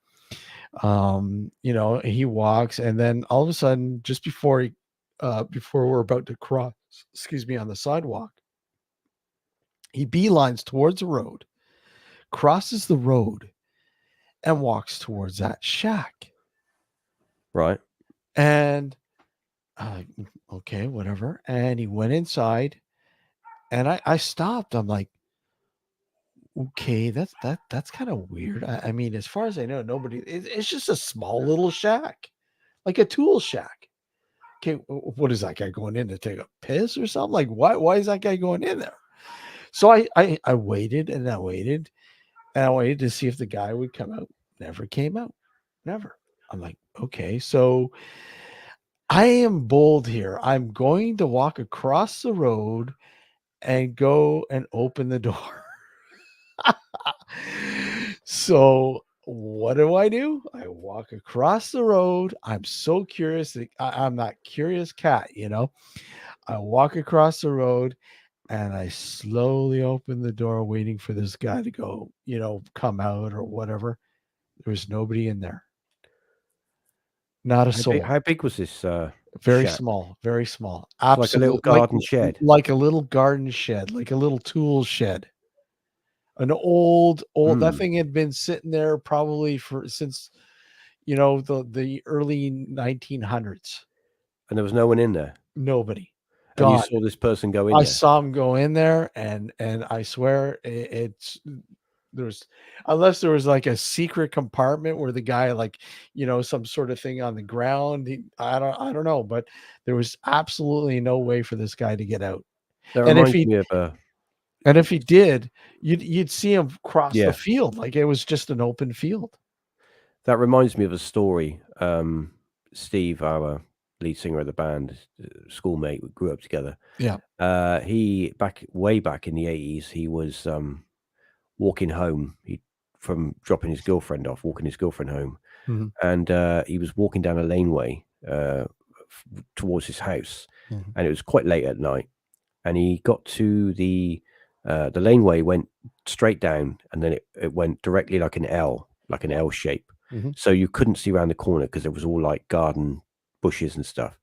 He walks, and then all of a sudden, just before we're about to cross, on the sidewalk, he beelines towards the road, crosses the road, and walks towards that shack. Right. And okay, whatever. And he went inside, and I stopped. I'm like, okay, that's kind of weird. I mean, as far as I know, it's just a small little shack, like a tool shack. Okay, what is that guy going in to take a piss or something? Like, why is that guy going in there? So I waited and I waited and I waited to see if the guy would come out. Never came out. Never. I'm like, okay, so I am bold here. I'm going to walk across the road and go and open the door. So what do? I walk across the road. I'm so curious. I'm not curious cat, I walk across the road and I slowly open the door, waiting for this guy to go, come out or whatever. There was nobody in there. Not a soul. How big was this? Very shack? small, very small. It's like a little garden shed. Like a little garden shed, like a little tool shed. An old that thing had been sitting there probably since the early 1900s. And there was no one in there. Nobody. And you Gone. saw this person go in I there. saw him go in there, and I swear unless there was like a secret compartment where the guy, like, some sort of thing on the ground. I don't know, but there was absolutely no way for this guy to get out. That And if reminds he me of a. and if he did, you'd see him cross Yeah. the field like it was just an open field. That reminds me of a story. Steve, our lead singer of the band, schoolmate, we grew up together. Yeah. He way back in the 80s, he was walking home. From dropping his girlfriend off, walking his girlfriend home, Mhm. and he was walking down a laneway towards his house, Mhm. and it was quite late at night. And he got to the laneway, went straight down, and then it went directly like an L shape. Mhm. So you couldn't see around the corner because it was all like garden bushes and stuff.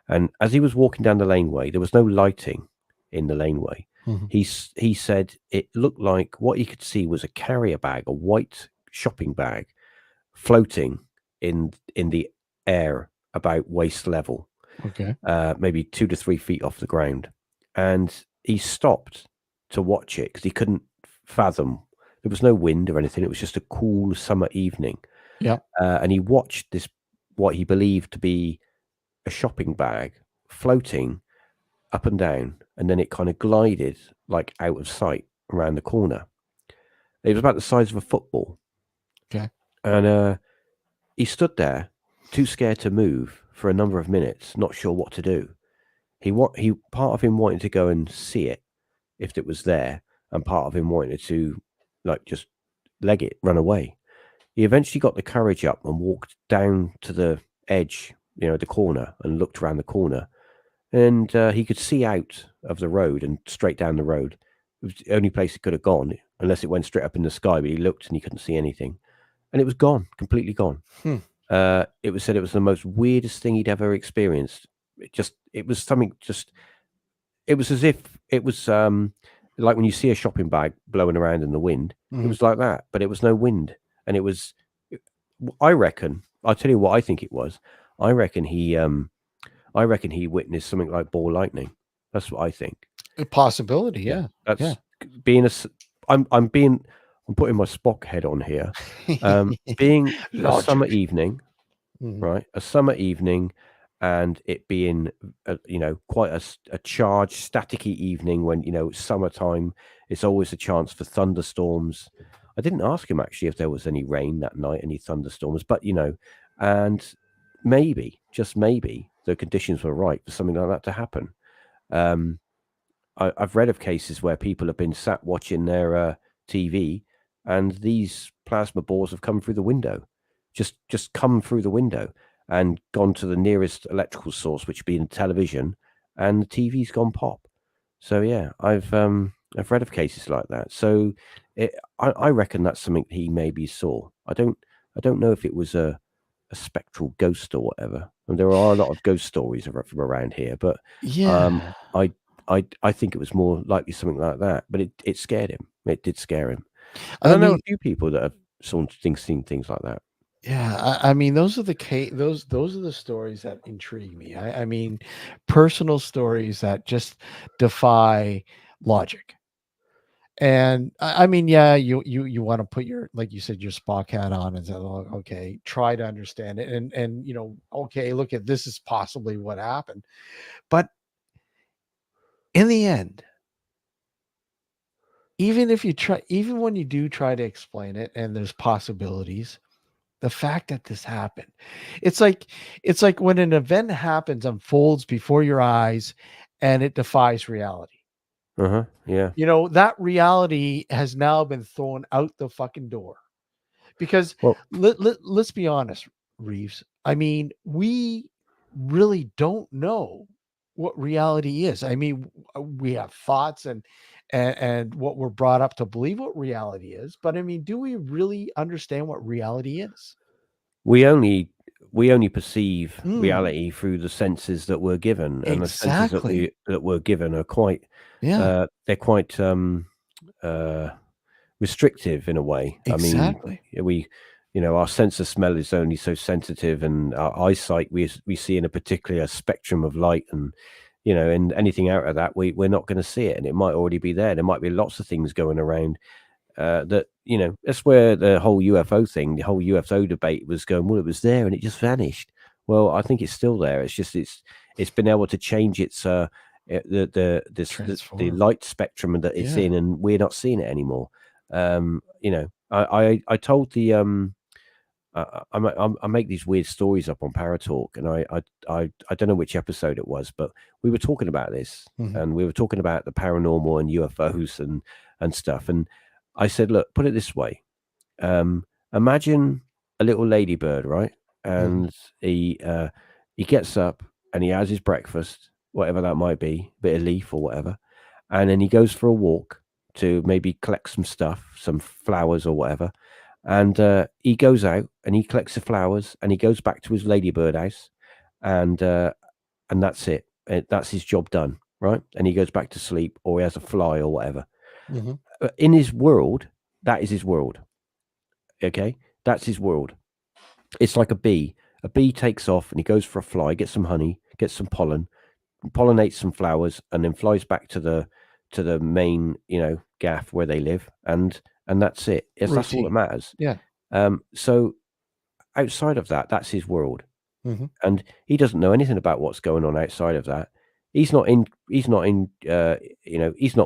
And as he was walking down the laneway, there was no lighting in the laneway. Mhm. He said it looked like what he could see was a carrier bag, a white shopping bag, floating in the air about waist level, Okay. maybe 2 to 3 feet off the ground. And he stopped to watch it because he couldn't fathom. There was no wind or anything. It was just a cool summer evening. Yeah. And he watched this, what he believed to be a shopping bag, floating up and down, and then it kind of glided like out of sight around the corner. It was about the size of a football. Okay. And he stood there, too scared to move, for a number of minutes, not sure what to do. he part of him wanted to go and see it if it was there, and part of him wanted to like just leg it, run away. He eventually got the courage up and walked down to the edge, the corner, and looked around the corner, and he could see out of the road and straight down the road. It was the only place it could have gone, unless it went straight up in the sky. But he looked and he couldn't see anything, and it was gone, completely gone. It was said it was the most weirdest thing he'd ever experienced. It was something. It was as if it was like when you see a shopping bag blowing around in the wind. It was like that, but it was no wind, and it was. I reckon. I'll tell you what I think it was. I reckon he witnessed something like ball lightning. That's what I think. A possibility, yeah. That's being I'm putting my Spock head on here. Being a summer evening, right? A summer evening, and it being quite a charged, staticky evening when summertime. It's always a chance for thunderstorms. I didn't ask him actually if there was any rain that night, any thunderstorms, but and maybe, just maybe, the conditions were right for something like that to happen. I've read of cases where people have been sat watching their TV, and these plasma balls have come through the window, just come through the window and gone to the nearest electrical source, which being television, and the TV's gone pop. So yeah, I've read of cases like that. So I reckon that's something he maybe saw. I don't know if it was a spectral ghost or whatever. And there are a lot of ghost stories from around here, but I think it was more likely something like that. But it scared him. It did scare him. I know a few people that have seen things like that. Yeah, I mean, those are the stories that intrigue me. I mean, personal stories that just defy logic. And I mean, yeah, you want to put your, like you said, your Spock hat on and say, oh, okay, try to understand it, and okay, look at this is possibly what happened, but in the end, even when you do try to explain it, and there's possibilities, the fact that this happened, it's like when an event happens, unfolds before your eyes, and it defies reality. Yeah. That reality has now been thrown out the fucking door, because let's be honest, Reeves. I mean, we really don't know what reality is. I mean, we have thoughts and what we're brought up to believe what reality is, but I mean, do we really understand what reality is? We only perceive reality through the senses that we're given, and the senses that we're given are quite they're quite restrictive in a way. Exactly. I mean, our sense of smell is only so sensitive, and our eyesight we see in a particular spectrum of light, and and anything out of that we're not going to see it, and it might already be there. There might be lots of things going around that that's where the whole UFO thing, the whole UFO debate was going. Well, it was there and it just vanished. Well, I think it's still there. It's just it's been able to change its the light spectrum that it's in, and we're not seeing it anymore. I told the I make these weird stories up on ParaTalk, and I don't know which episode it was, but we were talking about this, and we were talking about the paranormal and UFOs and stuff, and I said, look, put it this way. Imagine a little ladybird, right? And he gets up and he has his breakfast, whatever that might be, a bit of leaf or whatever. And then he goes for a walk to maybe collect some stuff, some flowers or whatever. And he goes out and he collects the flowers and he goes back to his ladybird house. And that's it. That's his job done, right? And he goes back to sleep, or he has a fly or whatever. In his world, that is his world. Okay, that's his world. It's like a bee. A bee takes off and he goes for a fly, gets some honey, gets some pollen, pollinates some flowers, and then flies back to the main gaff where they live, and that's it. That's all that matters. Yeah. So outside of that, that's his world, and he doesn't know anything about what's going on outside of that. He's not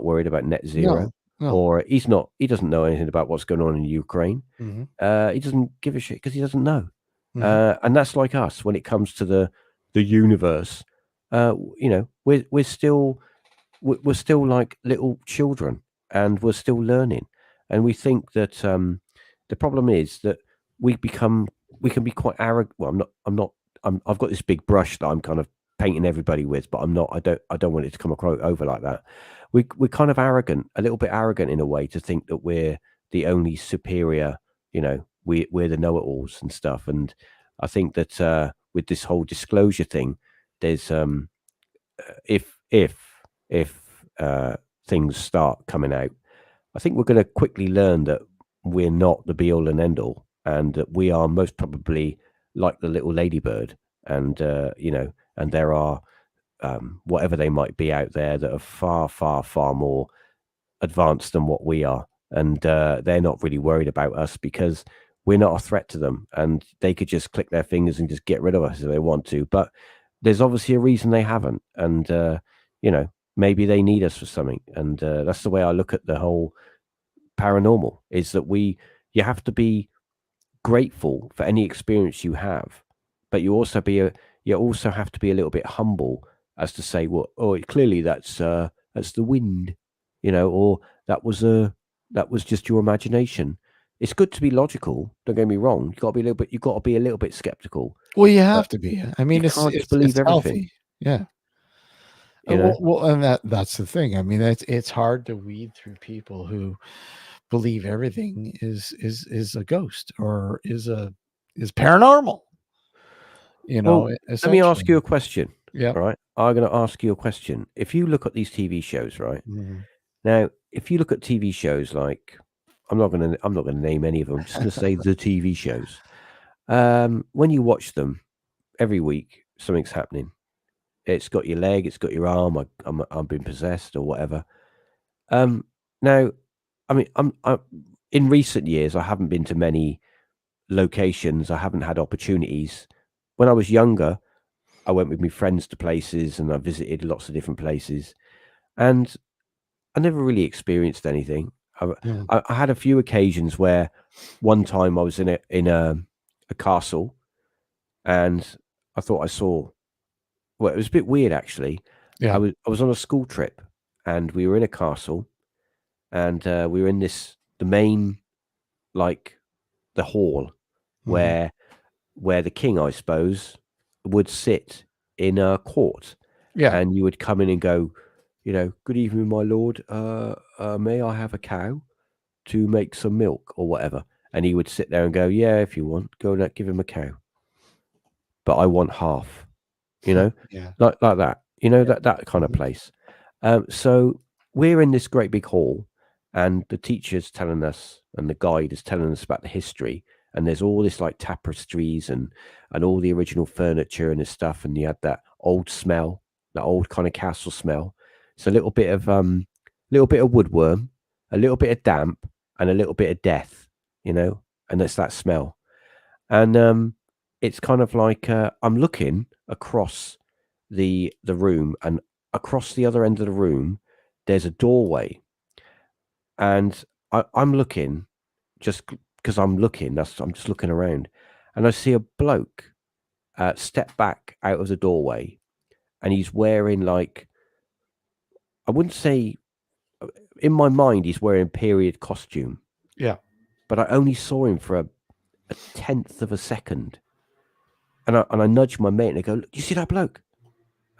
worried about net zero. No. Or he doesn't know anything about what's going on in Ukraine. He doesn't give a shit because he doesn't know. And that's like us when it comes to the universe. we're still like little children, and we're still learning. And we think that the problem is that we can be quite arrogant. Well, I've got this big brush that I'm kind of painting everybody with, but I'm not. I don't want it to come across over like that. We're kind of arrogant, a little bit arrogant in a way, to think that we're the only superior. We're the know-it-alls and stuff. And I think that with this whole disclosure thing, there's if things start coming out, I think we're going to quickly learn that we're not the be all and end all, and that we are most probably like the little ladybird, and and there are whatever they might be out there that are far, far, far more advanced than what we are, and they're not really worried about us because we're not a threat to them, and they could just click their fingers and just get rid of us if they want to. But there's obviously a reason they haven't, and maybe they need us for something. And that's the way I look at the whole paranormal, is that you have to be grateful for any experience you have, but you also have to be a little bit humble as to say, well, clearly that's the wind, or that was just your imagination. It's good to be logical, don't get me wrong. You've got to be a little bit skeptical. Well, you have to be. I mean, you can't just believe it's everything. healthy. Yeah. Well, and that's the thing. I mean, it's hard to weed through people who believe everything is a ghost or is paranormal. Well, let me ask you a question. Yeah. All right. I'm going to ask you a question. If you look at these TV shows, right? Mm-hmm. Now, if you look at TV shows like, I'm not going to name any of them. I'm just going to say the TV shows. When you watch them every week, something's happening. It's got your leg, it's got your arm. I'm being possessed or whatever. Now, I mean, I'm in recent years, I haven't been to many locations. I haven't had opportunities. When I was younger, I went with my friends to places, and I visited lots of different places, and I never really experienced anything. I had a few occasions where one time I was in a castle, and I thought I saw. Well, it was a bit weird actually. Yeah. I was on a school trip, and we were in a castle, and we were in the main, like, the hall where the king, I suppose, would sit in a court. Yeah. And you would come in and go, good evening, my lord. May I have a cow to make some milk or whatever? And he would sit there and go, yeah, if you want, go and give him a cow. But I want half, Yeah. like that, that kind of place. So we're in this great big hall, and the teacher's telling us, and the guide is telling us about the history. And there's all this like tapestries and all the original furniture and this stuff. And you had that old smell, that old kind of castle smell. It's a little bit of woodworm, a little bit of damp, and a little bit of death, and it's that smell. And it's kind of like I'm looking across the room, and across the other end of the room, there's a doorway. And I'm looking just because I'm looking. I'm just looking around, and I see a bloke step back out of the doorway, and he's wearing, like, I wouldn't say, in my mind, he's wearing period costume. Yeah. But I only saw him for a tenth of a second, and I nudged my mate and I go, "Look, you see that bloke?"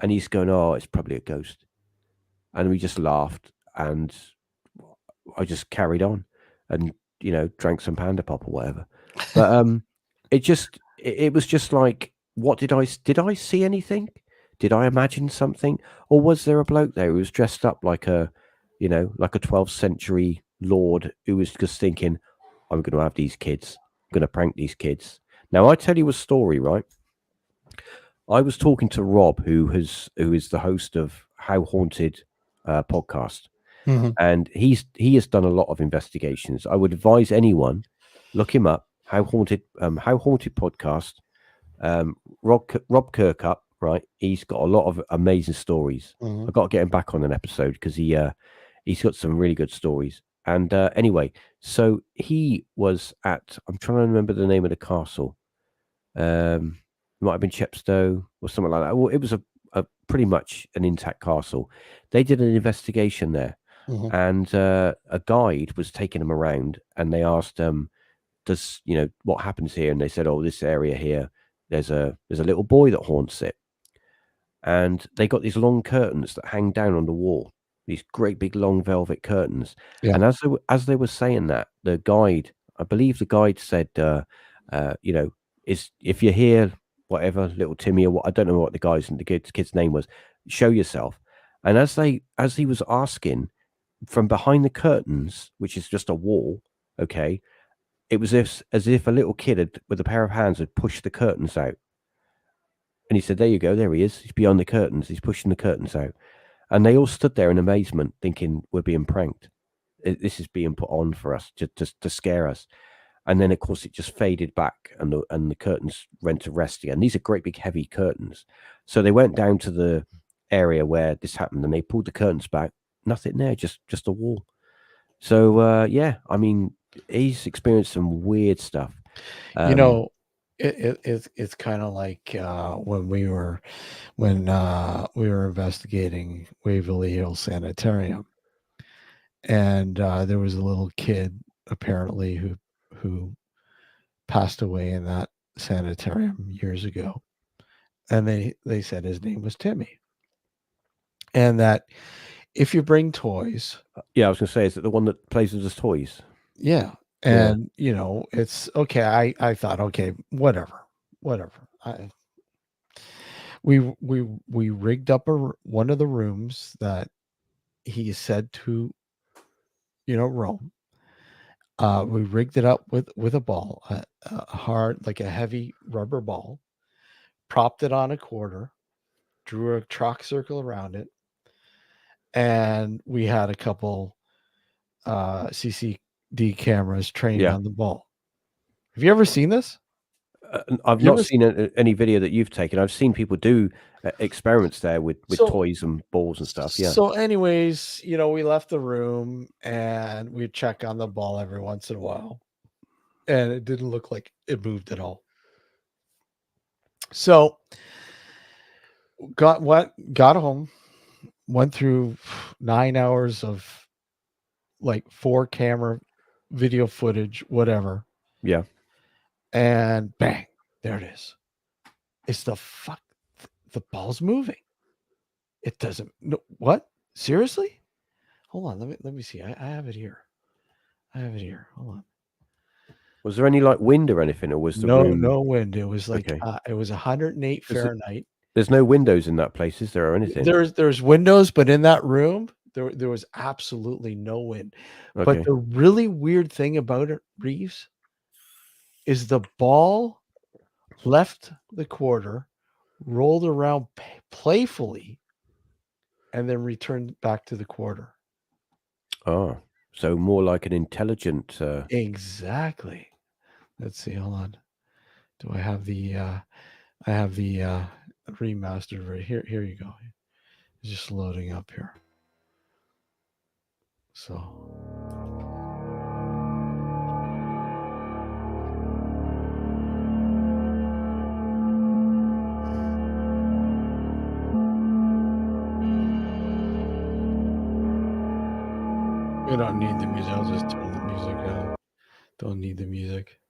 And he's going, "Oh, it's probably a ghost." And we just laughed, and I just carried on, and drank some Panda Pop or whatever. But it was just like, what did I see anything? Did I imagine something, or was there a bloke there who was dressed up like a 12th century lord who was just thinking, I'm going to have these kids, I'm going to prank these kids? Now, I tell you a story, right? I was talking to Rob, who is the host of How Haunted podcast. And he has done a lot of investigations. I would advise anyone, look him up, How Haunted podcast. Rob Kirkup, right? He's got a lot of amazing stories. I've got to get him back on an episode because he's got some really good stories. And anyway, so he was at, I'm trying to remember the name of the castle. It might have been Chepstow or something like that. Well, it was pretty much an intact castle. They did an investigation there, Mhm. and a guide was taking them around, and they asked does what happens here? And they said, oh, this area here, there's a little boy that haunts it, and they got these long curtains that hang down on the wall, these great big long velvet curtains. Yeah. And as they were saying that, the guide, I believe the guide said, is if you're here, whatever, little Timmy, or what, I don't know what the kid's name was, show yourself. And as he was asking, from behind the curtains, which is just a wall, okay, it was as if a little kid with a pair of hands had pushed the curtains out. And he said, there you go, there he is. He's beyond the curtains. He's pushing the curtains out. And they all stood there in amazement, thinking we're being pranked. This is being put on for us, just to scare us. And then, of course, it just faded back, and the curtains went to rest again. These are great big heavy curtains. So they went down to the area where this happened, and they pulled the curtains back. Nothing there, just a wall. So yeah, I mean, he's experienced some weird stuff. It's kind of like when we were investigating Waverly Hills Sanitarium, and there was a little kid apparently who passed away in that sanitarium years ago, and they said his name was Timmy, and that if you bring toys, Yeah, I was going to say, is it the one that plays with his toys? yeah, and it's okay. I thought, okay, whatever. We rigged up one of the rooms that he is said to roam. We rigged it up with a ball, a hard, like a heavy rubber ball, propped it on a quarter, drew a chalk circle around it, and we had a couple CCD cameras trained on the ball. Have you ever seen this? I've not seen any video that you've taken. I've seen people do experiments there with toys and balls and stuff. Yeah. So anyways, we left the room and we'd check on the ball every once in a while, and it didn't look like it moved at all. So got home, went through 9 hours of like 4 camera video footage, whatever. Yeah. And bang, there it is. It's the ball's moving. It doesn't. No, what? Seriously? Hold on. Let me see. I have it here. Hold on. Was there any like wind or anything, or was the room? No wind? It was like it was 108 Fahrenheit. There's no windows in that place, is there, or anything? There's windows, but in that room there was absolutely no wind. Okay. But the really weird thing about it, Reeves, is the ball left the quarter, rolled around playfully, and then returned back to the quarter. Oh, so more like an intelligent. Exactly. Let's see. Hold on. Do I have the? I have the remastered version. Here you go. It's just loading up here. So. We don't need the music. I'll just turn the music on. Don't need the music.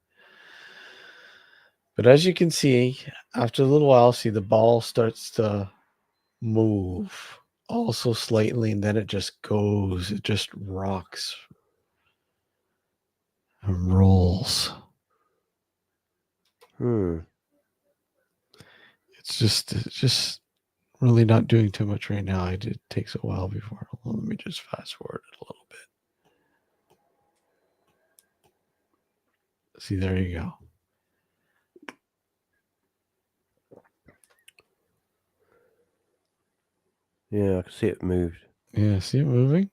But as you can see, after a little while, see the ball starts to move also slightly, and then it just goes. It just rocks and rolls. It's just really not doing too much right now. It takes a while before. Hold on, let me just fast forward it a little bit. See, there you go. Yeah, I can see it moved. Yeah, see it moving?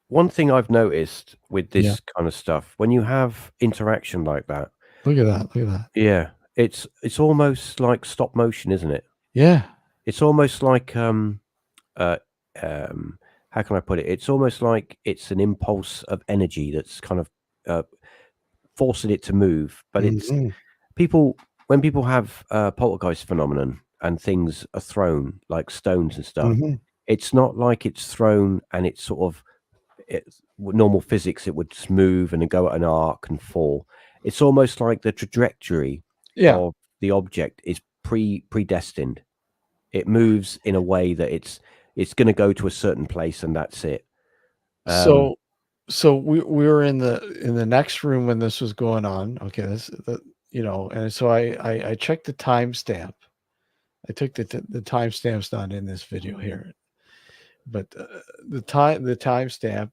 One thing I've noticed with this kind of stuff, when you have interaction like that. Look at that. Yeah, it's almost like stop motion, isn't it? Yeah. It's almost like how can I put it? It's almost like it's an impulse of energy that's kind of forcing it to move. But it's people, when people have poltergeist phenomenon and things are thrown like stones and stuff, Mhm. it's not like it's thrown and it's sort of normal physics. It would just move and then go at an arc and fall. It's almost like the trajectory Yeah. of the object is predestined. It moves in a way that it's going to go to a certain place and that's it. So we were in the next room when this was going on. Okay, and so I checked the timestamp. I took the timestamp's not in this video here, but the timestamp.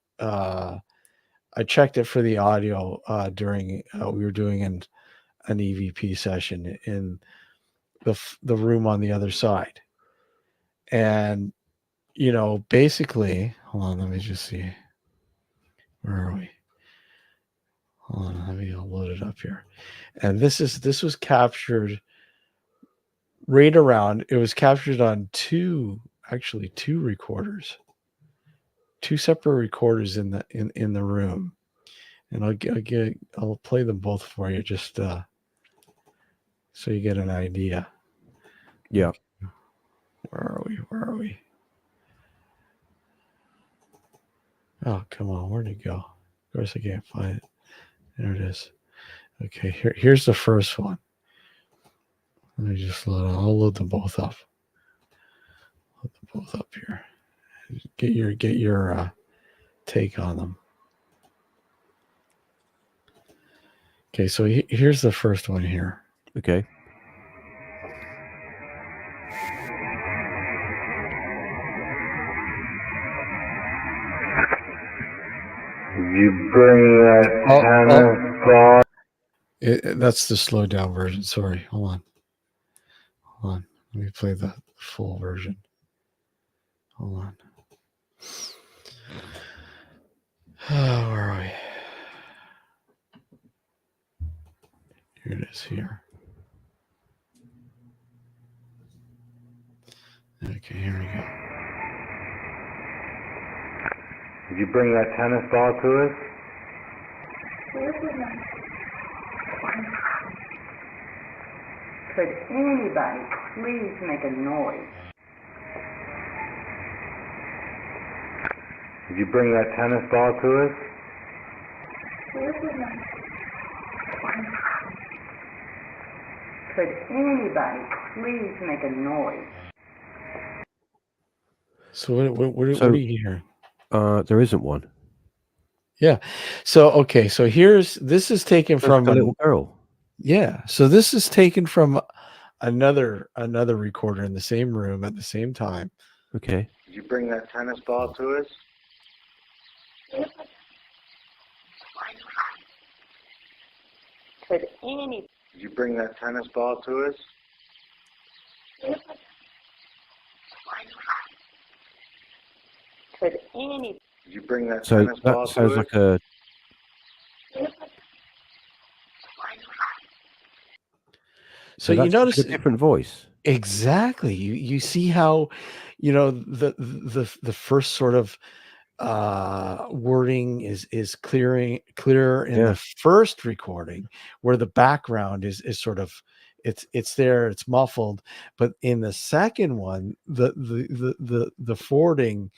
I checked it for the audio during we were doing an EVP session in the room on the other side, and basically, hold on, let me just see. Where are we? Hold on, let me load it up here. And this was captured right around. It was captured on two recorders, two separate recorders in the room. And I'll play them both for you just so you get an idea. Yeah. Where are we? Oh, come on, where'd it go? Of course I can't find it. There it is. Okay, here's the first one. Let me just I'll load them both up. Load them both up here. Get your take on them. Okay, so here's the first one here. Okay. You bring that That's the slowed down version. Sorry, hold on. Let me play the full version. Hold on. Oh, where are we? Here it is here. Okay, here we go. Did you bring that tennis ball to us? Could anybody please make a noise? Did you bring that tennis ball to us? Could anybody please make a noise? So what are you hearing? There isn't one. Yeah. So okay. So this is taken from a little girl. Yeah. So this is taken from another recorder in the same room at the same time. Okay. Did you bring that tennis ball to us? Could any Did you bring that tennis ball to us? could any Did you bring that So tennis ball that to sounds us? like a So you that's notice a different voice. exactly. You see how the first sort of wording is clearer in Yeah. the first recording, where the background is sort of it's there, it's muffled, but in the second one the forwarding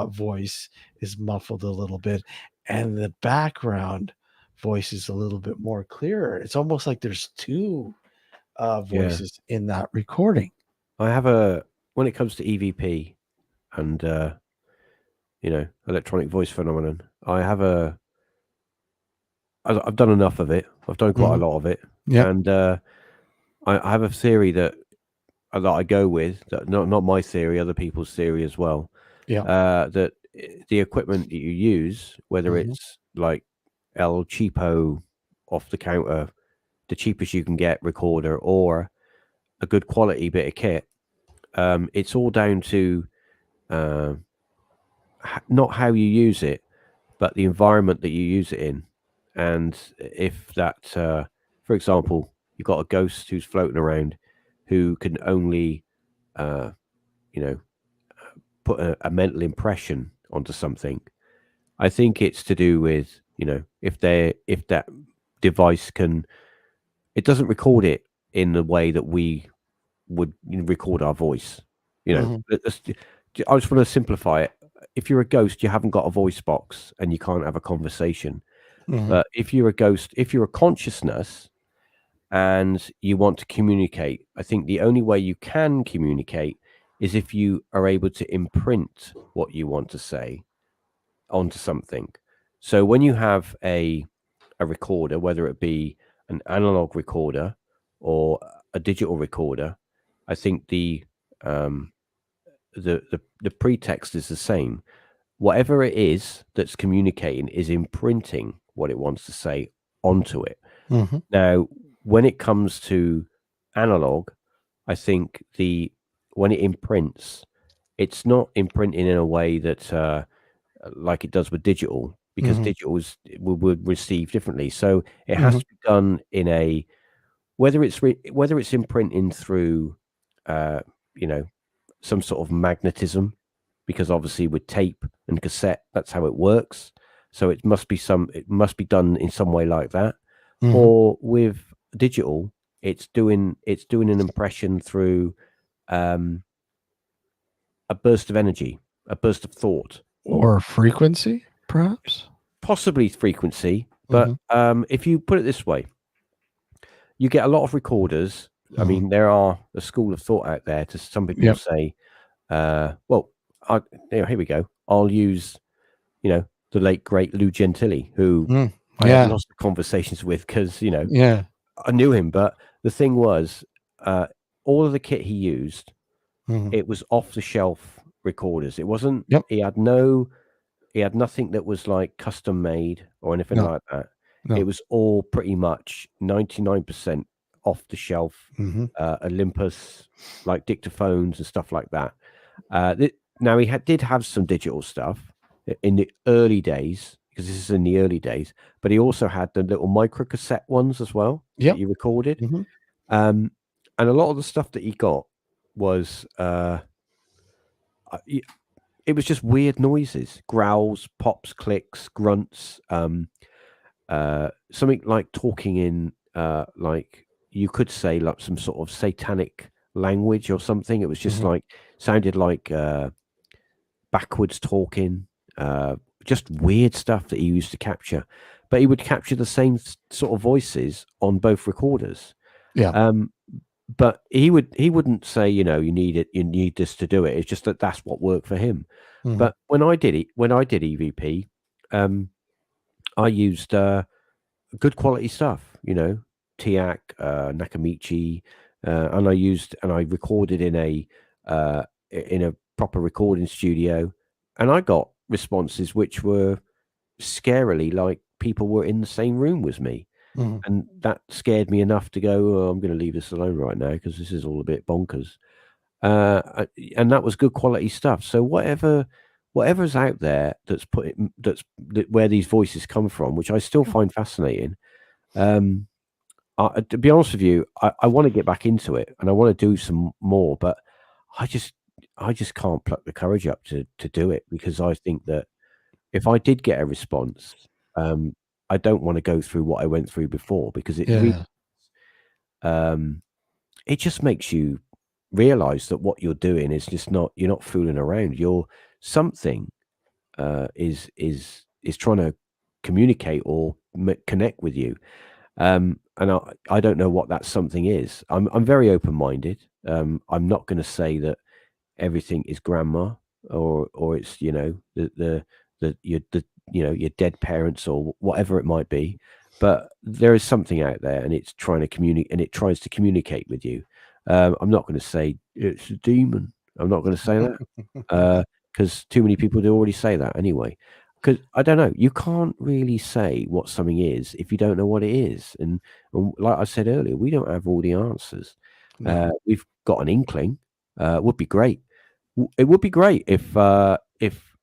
voice is muffled a little bit and the background voice is a little bit more clearer. It's almost like there's two voices in that recording. I have when it comes to EVP and electronic voice phenomenon, I've done enough of it. I've done quite a lot of it. Yeah. And I have a theory that I go with, that not my theory, other people's theory as well. Yeah. That the equipment that you use, whether it's like El Cheapo off the counter, the cheapest you can get recorder, or a good quality bit of kit, it's all down to not how you use it, but the environment that you use it in. And if that, for example, you've got a ghost who's floating around who can only, put a mental impression onto something, I think it's to do with, if that device it doesn't record it in the way that we would record our voice. You know, I just want to simplify it. If you're a ghost, you haven't got a voice box and you can't have a conversation. But if you're a ghost, if you're a consciousness and you want to communicate, I think the only way you can communicate is if you are able to imprint what you want to say onto something. So when you have a recorder, whether it be an analog recorder or a digital recorder, I think the pretext is the same. Whatever it is that's communicating is imprinting what it wants to say onto it. Now, when it comes to analog, I think when it imprints, it's not imprinting in a way that like it does with digital, because digital would receive differently. So it has to be done in a whether it's imprinting through some sort of magnetism, because obviously with tape and cassette, that's how it works. So it must be done in some way like that. Or with digital, it's doing an impression through a burst of energy, a burst of thought, or frequency, perhaps. Possibly frequency. But if you put it this way, you get a lot of recorders. I mean, there are a school of thought out there. To some people say, well, here we go. I'll use, the late great Lou Gentili, who I had lots of conversations with because I knew him. But the thing was, all of the kit he used, it was off the shelf recorders. It wasn't. He had nothing that was like custom made or anything like that. No. It was all pretty much 99% off the shelf, Olympus, like dictaphones and stuff like that. Now he did have some digital stuff in the early days, because this is in the early days, but he also had the little micro cassette ones as well that he recorded. And a lot of the stuff that he got was it was just weird noises, growls, pops, clicks, grunts, something like talking in like you could say like some sort of satanic language or something. It was just like sounded like backwards talking, just weird stuff that he used to capture. But he would capture the same sort of voices on both recorders. But he wouldn't say, you need this to do it. It's just that's what worked for him. But when I did EVP, I used good quality stuff, TIAC, Nakamichi, and I recorded in a proper recording studio, and I got responses which were scarily like people were in the same room with me. And that scared me enough to go, I'm going to leave this alone right now because this is all a bit bonkers. And that was good quality stuff. So whatever's out there that's where these voices come from, which I still find fascinating. To be honest with you, I want to get back into it and I want to do some more, but I just can't pluck the courage up to do it, because I think that if I did get a response, I don't want to go through what I went through before, because it just makes you realize that what you're doing is just you're not fooling around. Something is trying to communicate or connect with you. And I don't know what that something is. I'm very open-minded. I'm not going to say that everything is grandma or it's your dead parents or whatever it might be, but there is something out there and it's trying to communicate, and it tries to communicate with you. I'm not going to say it's a demon. I'm not going to say that because too many people do already say that anyway. Because I don't know, you can't really say what something is if you don't know what it is. And like I said earlier, we don't have all the answers. We've got an inkling. It would be great. It would be great if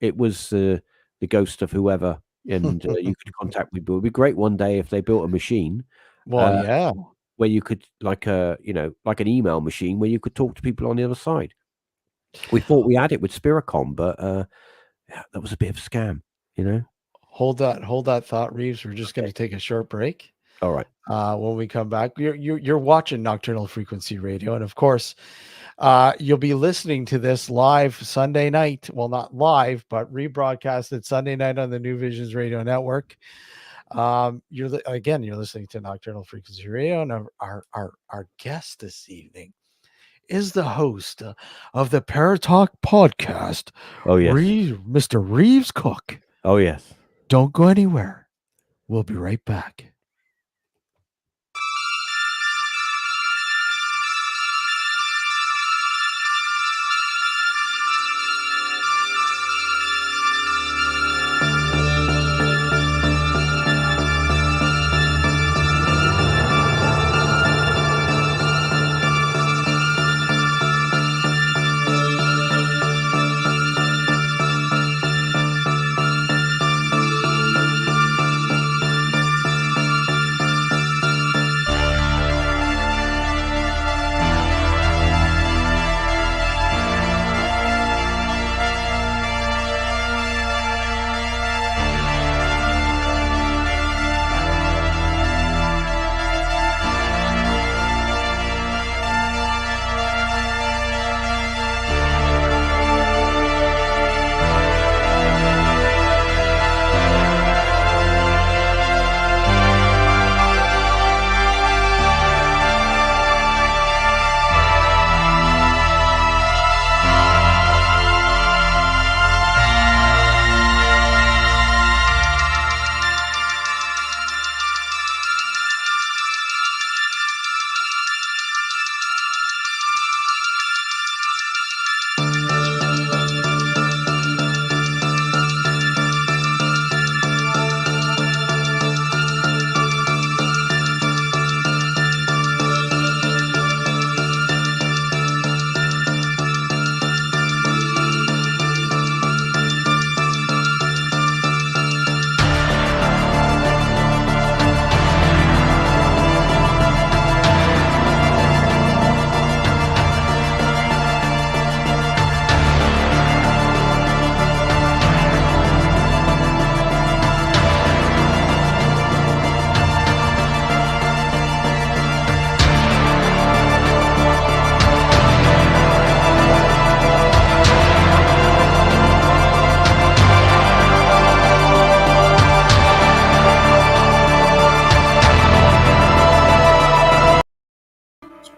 it was the ghost of whoever, and you could contact people. It would be great one day if they built a machine. Well, where you could like an email machine where you could talk to people on the other side. We thought we had it with Spiricom, but that was a bit of a scam. Hold that thought, Reeves. We're just going to take a short break. All right. When we come back. You're watching Nocturnal Frequency Radio, and of course, you'll be listening to this live Sunday night. Well, not live, but rebroadcasted Sunday night on the New Visions Radio Network. You're listening to Nocturnal Frequency Radio, and our guest this evening is the host of the ParaTalk Podcast. Oh, yes. Mr. Reeves Cooke. Oh, yes. Don't go anywhere. We'll be right back.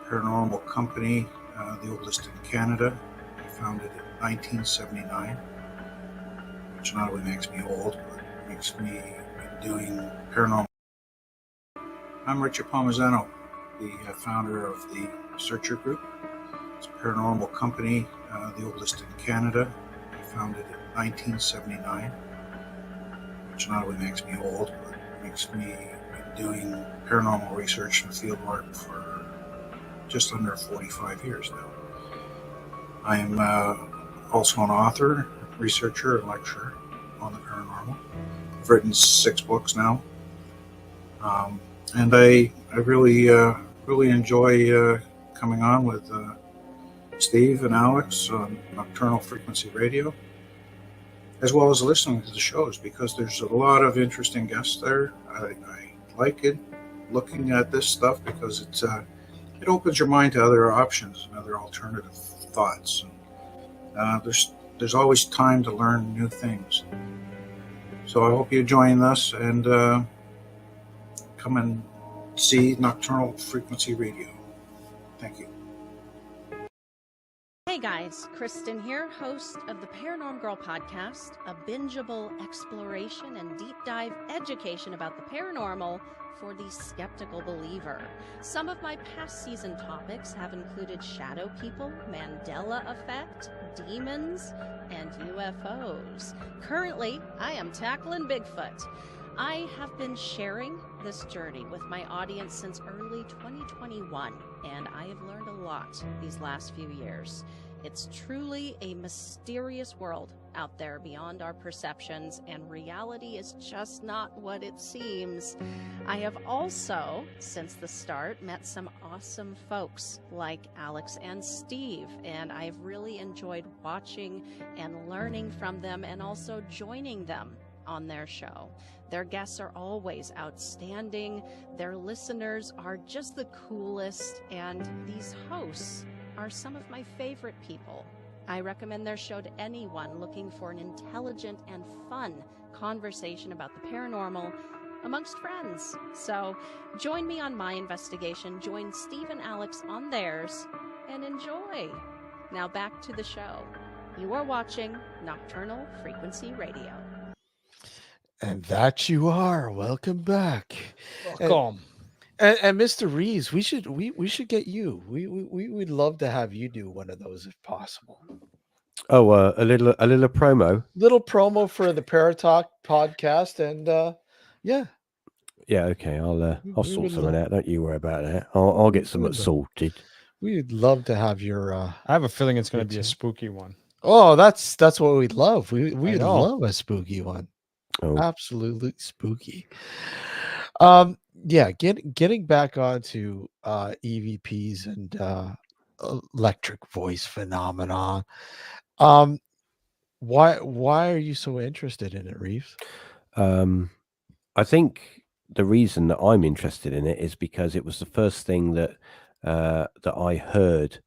Paranormal company, the oldest in Canada. I founded in 1979, which not only makes me old, but makes me doing paranormal. I'm Richard Palmisano, the founder of the Searcher Group. It's a paranormal company, the oldest in Canada. I founded in 1979, which not only makes me old, but makes me doing paranormal research and field work for just under 45 years now. I am also an author, researcher, and lecturer on the paranormal. I've written 6 books now, and I really enjoy coming on with Steve and Alex on Nocturnal Frequency Radio, as well as listening to the shows, because there's a lot of interesting guests there. I like it, looking at this stuff, because it opens your mind to other options and other alternative thoughts. There's always time to learn new things. So I hope you join us and come and see Nocturnal Frequency Radio. Thank you. Hey guys, Kristen here, host of the Paranormal Girl podcast, a bingeable exploration and deep dive education about the paranormal for the skeptical believer. Some of my past season topics have included shadow people, Mandela effect, demons, and UFOs. Currently, I am tackling Bigfoot. I have been sharing this journey with my audience since early 2021, and I have learned a lot these last few years. It's truly a mysterious world out there beyond our perceptions, and reality is just not what it seems. I have also, since the start, met some awesome folks like Alex and Steve, and I've really enjoyed watching and learning from them and also joining them on their show. Their guests are always outstanding, their listeners are just the coolest, and these hosts are some of my favorite people. I recommend their show to anyone looking for an intelligent and fun conversation about the paranormal amongst friends. So join me on my investigation, join Steve and Alex on theirs, and enjoy. Now back to the show. You are watching Nocturnal Frequency Radio. And that you are. Welcome back. Welcome. And Mr. Reeves, we should get you. We would love to have you do one of those if possible. Oh, a little promo. Little promo for the ParaTalk podcast, and yeah. Yeah, okay. I'll we sort would something love- out. Don't you worry about that. I'll get something would love- sorted. We'd love to have your. I have a feeling it's going to be a too. spooky one. Oh, that's what we'd love. We'd know. love a spooky one. Oh, Absolutely spooky. Yeah, getting back onto EVPs and electric voice phenomenon. Why are you so interested in it, Reeves? I think the reason that I'm interested in it is because it was the first thing that I heard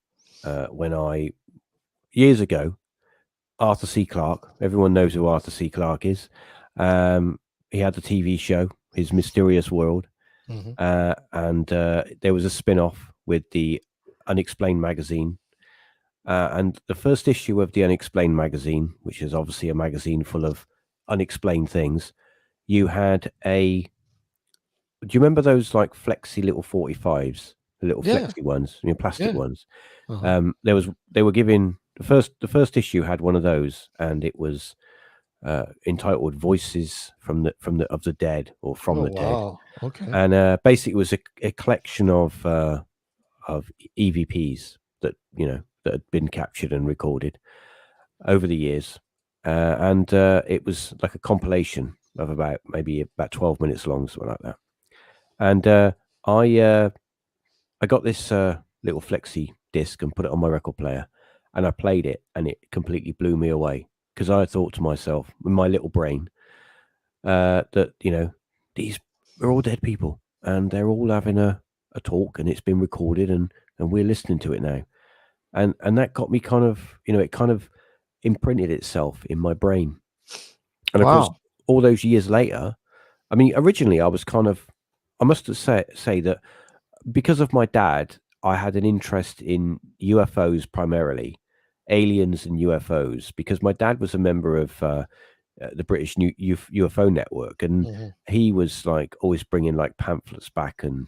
when years ago. Arthur C. Clarke. Everyone knows who Arthur C. Clarke is. He had the TV show, His Mysterious World, and there was a spin-off with the Unexplained magazine. And the first issue of the Unexplained magazine, which is obviously a magazine full of unexplained things, you had do you remember those like flexi little 45s, the little flexi ones, plastic ones? They were giving the first issue had one of those, and it was entitled "Voices of the Dead" or "From the Dead." Okay. And basically, it was a collection of EVPs that had been captured and recorded over the years, and it was like a compilation of about 12 minutes long, something like that. And I got this little flexi disc and put it on my record player, and I played it, and it completely blew me away, because I thought to myself, in my little brain, that these are all dead people, and they're all having a talk, and it's been recorded, and we're listening to it now, and that got me kind of, it kind of imprinted itself in my brain. And of course, all those years later, I mean, originally I was kind of, I must say that because of my dad, I had an interest in UFOs primarily, aliens and UFOs, because my dad was a member of the British UFO network, and he was like always bringing like pamphlets back, and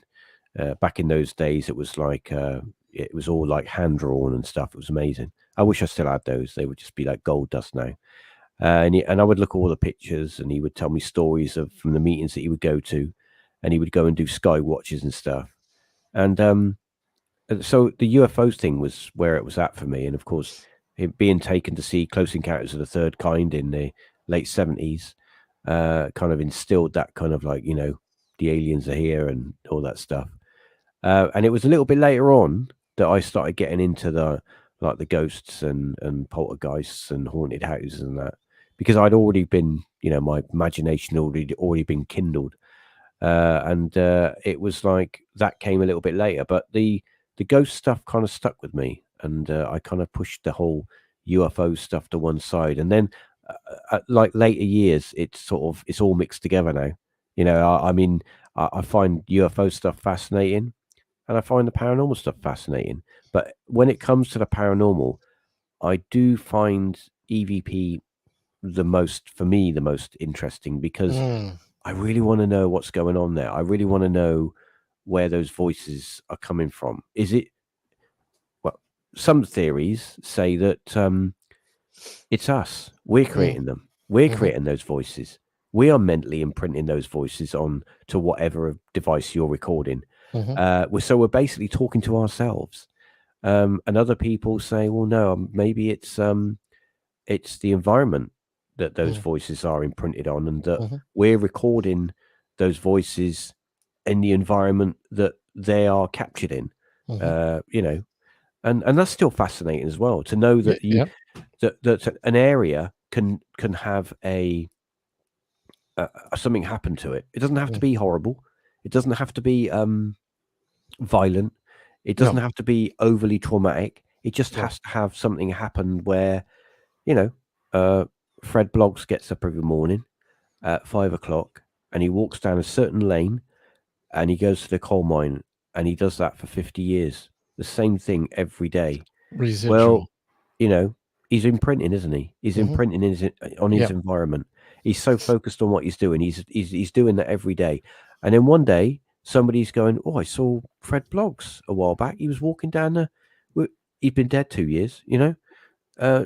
back in those days it was like it was all like hand drawn and stuff. It was amazing. I wish I still had those. They would just be like gold dust now. And I would look at all the pictures, and he would tell me stories from the meetings that he would go to, and he would go and do sky watches and stuff. And so the UFOs thing was where it was at for me. And of course, being taken to see Close Encounters of the Third Kind in the late 70s kind of instilled that kind of like, the aliens are here and all that stuff. And it was a little bit later on that I started getting into the ghosts and poltergeists and haunted houses and that, because I'd already been, my imagination already been kindled. And it was like that came a little bit later, but the ghost stuff kind of stuck with me, and I kind of pushed the whole UFO stuff to one side. And then at like later years, it's all mixed together now. I mean, I find UFO stuff fascinating, and I find the paranormal stuff fascinating. But when it comes to the paranormal, I do find EVP the most interesting, because I really want to know what's going on there. I really want to know where those voices are coming from. Is it, well, some theories say that it's us. We're creating them. We're creating those voices. We are mentally imprinting those voices on to whatever device you're recording. So we're basically talking to ourselves. And other people say, well, no, maybe it's the environment that those voices are imprinted on, and that we're recording those voices in the environment that they are captured in. And that's still fascinating as well, to know that that an area can have a something happened to it. It doesn't have to be horrible. It doesn't have to be violent. It doesn't have to be overly traumatic. It just has to have something happen where, Fred Bloggs gets up every morning at 5 o'clock and he walks down a certain lane and he goes to the coal mine and he does that for 50 years. The same thing every day. Residual. Well, he's imprinting, isn't he? He's imprinting on his environment. He's so focused on what he's doing. He's doing that every day. And then one day somebody's going, "Oh, I saw Fred Bloggs a while back. He was walking down there. He'd been dead 2 years,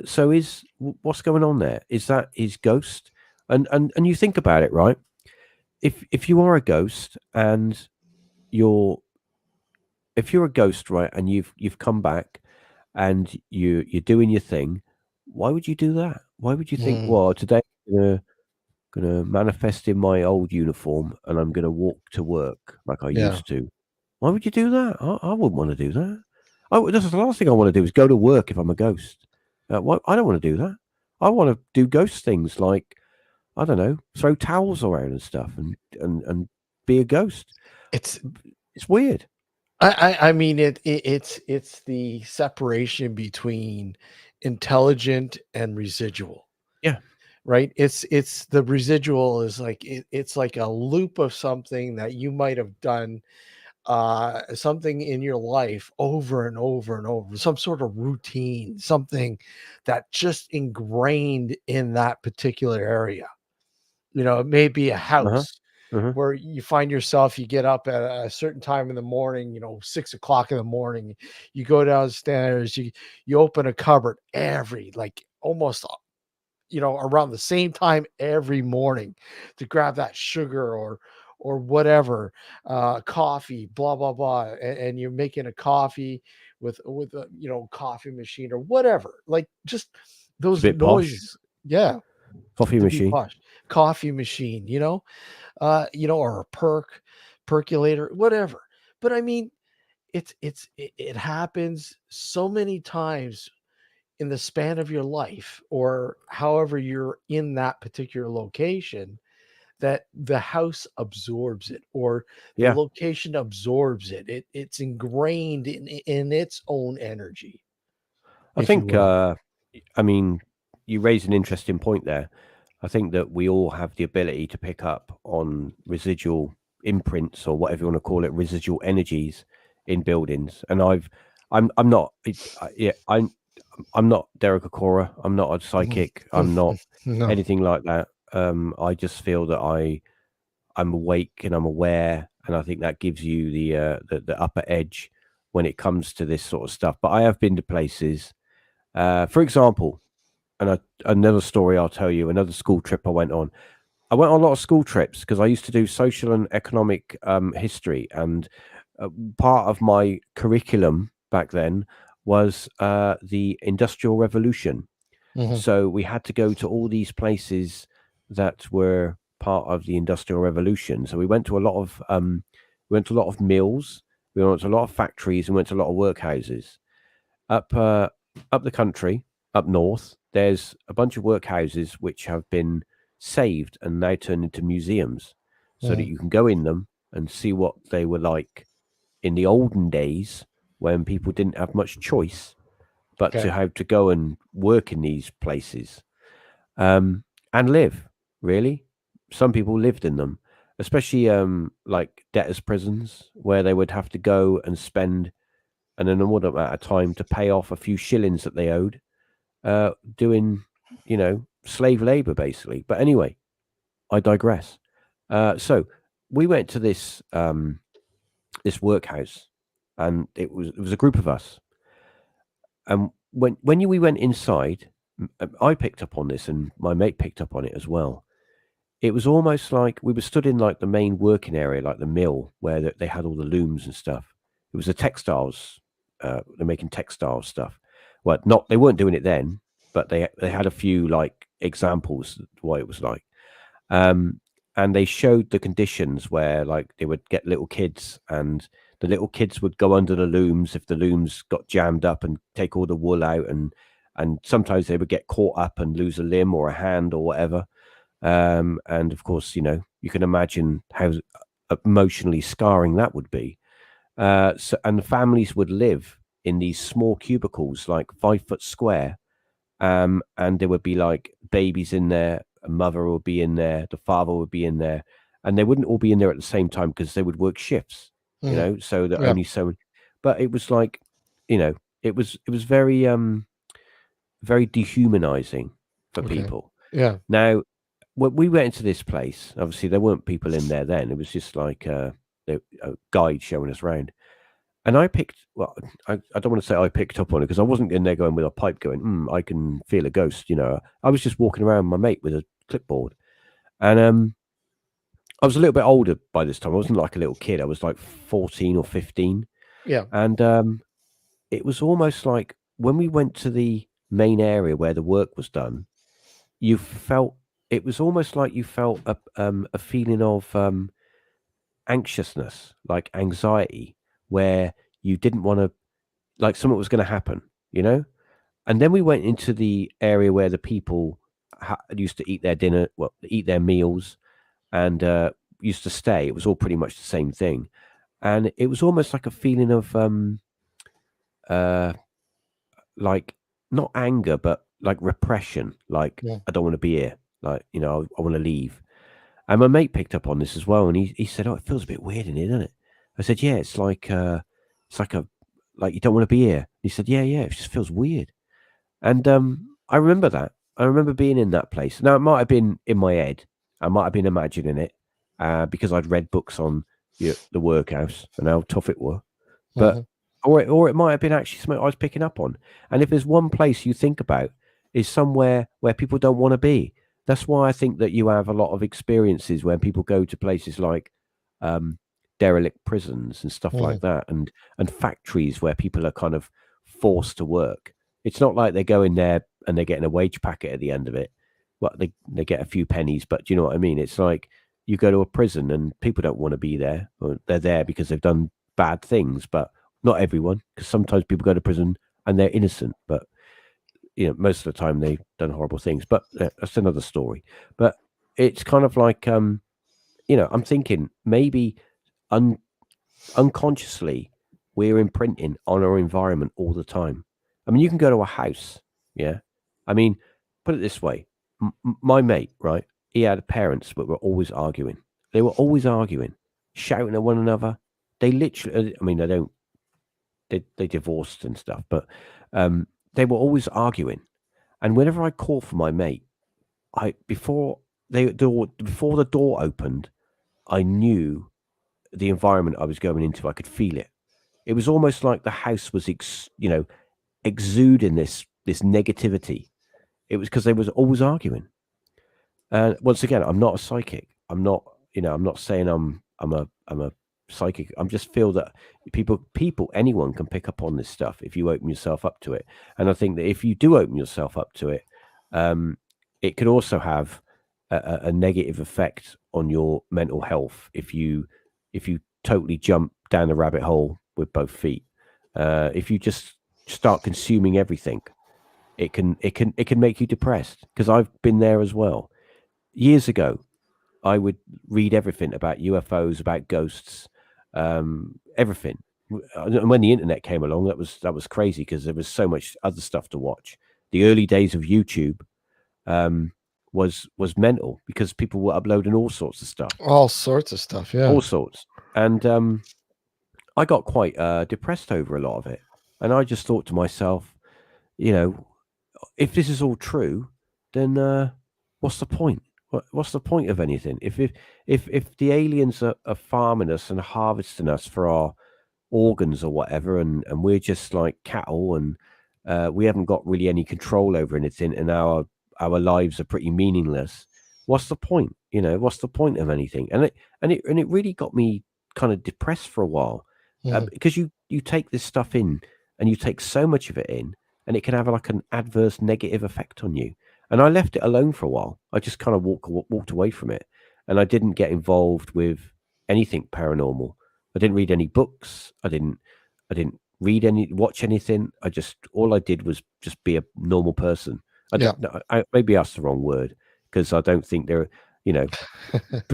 So what's going on there? Is that his ghost?" And you think about it, right? If you are a ghost and if you're a ghost, right, and you've come back and you're doing your thing, why would you do that? Why would you think, well, today I'm gonna manifest in my old uniform and I'm gonna walk to work like I used to? Why would you do that? I wouldn't want to do that. This is the last thing I want to do is go to work if I'm a ghost. I don't want to do that. I want to do ghost things like, I don't know, throw towels around and stuff and be a ghost. It's weird. I mean, it's the separation between intelligent and residual. Yeah. Right. It's the residual is like, it's like a loop of something that you might have done something in your life over and over and over, some sort of routine, something that just ingrained in that particular area. It may be a house where you find yourself, you get up at a certain time in the morning, 6 o'clock in the morning, you go downstairs, you open a cupboard almost around the same time every morning to grab that sugar or whatever, coffee, blah, blah, blah. And you're making a coffee with a, coffee machine or whatever, like just those noises. Posh. Yeah. Coffee machine, or a percolator, whatever. But I mean, it happens so many times in the span of your life, or however you're in that particular location, that the house absorbs it, or the location absorbs it. It's ingrained in its own energy. I think, you raise an interesting point there. I think that we all have the ability to pick up on residual imprints, or whatever you want to call it, residual energies in buildings. And I'm not Derek Okora. I'm not a psychic. I'm not anything like that. I just feel that I'm awake and I'm aware, and I think that gives you the upper edge when it comes to this sort of stuff. But I have been to places, for example, and another story I'll tell you, another school trip I went on. I went on a lot of school trips because I used to do social and economic history, and part of my curriculum back then was the Industrial Revolution. So we had to go to all these places that were part of the Industrial Revolution. So we went to a lot of mills, we went to a lot of factories, and went to a lot of workhouses. Up the country, up north, there's a bunch of workhouses which have been saved and now turned into museums, so that you can go in them and see what they were like in the olden days when people didn't have much choice but to have to go and work in these places and live. Really, some people lived in them, especially like debtors' prisons, where they would have to go and spend an enormous amount of time to pay off a few shillings that they owed, doing slave labor basically. But anyway, I digress. So we went to this workhouse, and it was a group of us. And when we went inside, I picked up on this, and my mate picked up on it as well. It was almost like we were stood in like the main working area, like the mill where they had all the looms and stuff. It was the textiles. They're making textile stuff. Well, they weren't doing it then, but they had a few like examples of what it was like. And they showed the conditions where like they would get little kids, and the little kids would go under the looms if the looms got jammed up, and take all the wool out, and sometimes they would get caught up and lose a limb or a hand or whatever. And of course, you know, you can imagine how emotionally scarring that would be. So, and the families would live in these small cubicles, like 5 foot square. And there would be like babies in there, a mother would be in there, the father would be in there, and they wouldn't all be in there at the same time because they would work shifts, you know, so that only so. But it was like, you know, it was very very dehumanizing for people. Yeah. Now, when we went into this place, obviously there weren't people in there then. It was just like a guide showing us around. And I picked, well, I don't want to say I picked up on it because I wasn't in there going with a pipe going, I can feel a ghost, you know. I was just walking around with my mate with a clipboard. And I was a little bit older by this time. I wasn't like a little kid. I was like 14 or 15. Yeah. And it was almost like when we went to the main area where the work was done, you felt, it was almost like you felt a feeling of anxiousness, like anxiety, where you didn't want to, like something was going to happen, you know? And then we went into the area where the people used to eat their dinner, well, eat their meals, and used to stay. It was all pretty much the same thing. And it was almost like a feeling of, like, not anger, but like repression. Like, I don't want to be here. Like, you know, I want to leave. And my mate picked up on this as well. And he said, oh, it feels a bit weird in here, doesn't it? I said, yeah, it's like you don't want to be here. He said, yeah, it just feels weird. And I remember that. I remember being in that place. Now, it might have been in my head. I might have been imagining it because I'd read books on the workhouse and how tough it were. But or it might have been actually something I was picking up on. And if there's one place you think about is somewhere where people don't want to be. That's why I think that you have a lot of experiences when people go to places like derelict prisons and stuff like that, and factories where people are kind of forced to work. It's not like they go in there and they're getting a wage packet at the end of it. Well, they get a few pennies, but do you know what I mean? It's like you go to a prison and people don't want to be there. Or they're there because they've done bad things, but not everyone, because sometimes people go to prison and they're innocent, but you know, most of the time they've done horrible things. But that's another story. But it's kind of like, you know, I'm thinking maybe unconsciously we're imprinting on our environment all the time. I mean, you can go to a house, yeah. I mean, put it this way: my mate, right? He had parents, but were always arguing. They were always arguing, shouting at one another. They literally, I mean, they divorced and stuff, but they were always arguing. And whenever I called for my mate, before the door opened, I knew the environment I was going into. I could feel it. It was almost like the house was, exuding this negativity. It was because they was always arguing. And once again, I'm not a psychic. I'm not saying I'm a psychic. I'm just feel that anyone can pick up on this stuff if you open yourself up to it. And I think that if you do open yourself up to it, it could also have a negative effect on your mental health if you totally jump down the rabbit hole with both feet. If you just start consuming everything, it can make you depressed, because I've been there as well. Years ago, I would read everything about UFOs, about ghosts, everything. And when the internet came along, that was crazy, because there was so much other stuff to watch. The early days of YouTube was mental, because people were uploading all sorts of stuff. All sorts of stuff, yeah. All sorts. And I got quite depressed over a lot of it. And I just thought to myself, you know, if this is all true, then what's the point? What's the point of anything? If the aliens are farming us and harvesting us for our organs or whatever, and we're just like cattle, and we haven't got really any control over anything, and our lives are pretty meaningless, what's the point? You know, what's the point of anything? And it really got me kind of depressed for a while, because you take this stuff in, and you take so much of it in, and it can have like an adverse negative effect on you. And I left it alone for a while. I just kind of walked away from it, and I didn't get involved with anything paranormal. I didn't read any books. I didn't watch anything. All I did was just be a normal person. Maybe that's the wrong word. because I don't think they're, you know,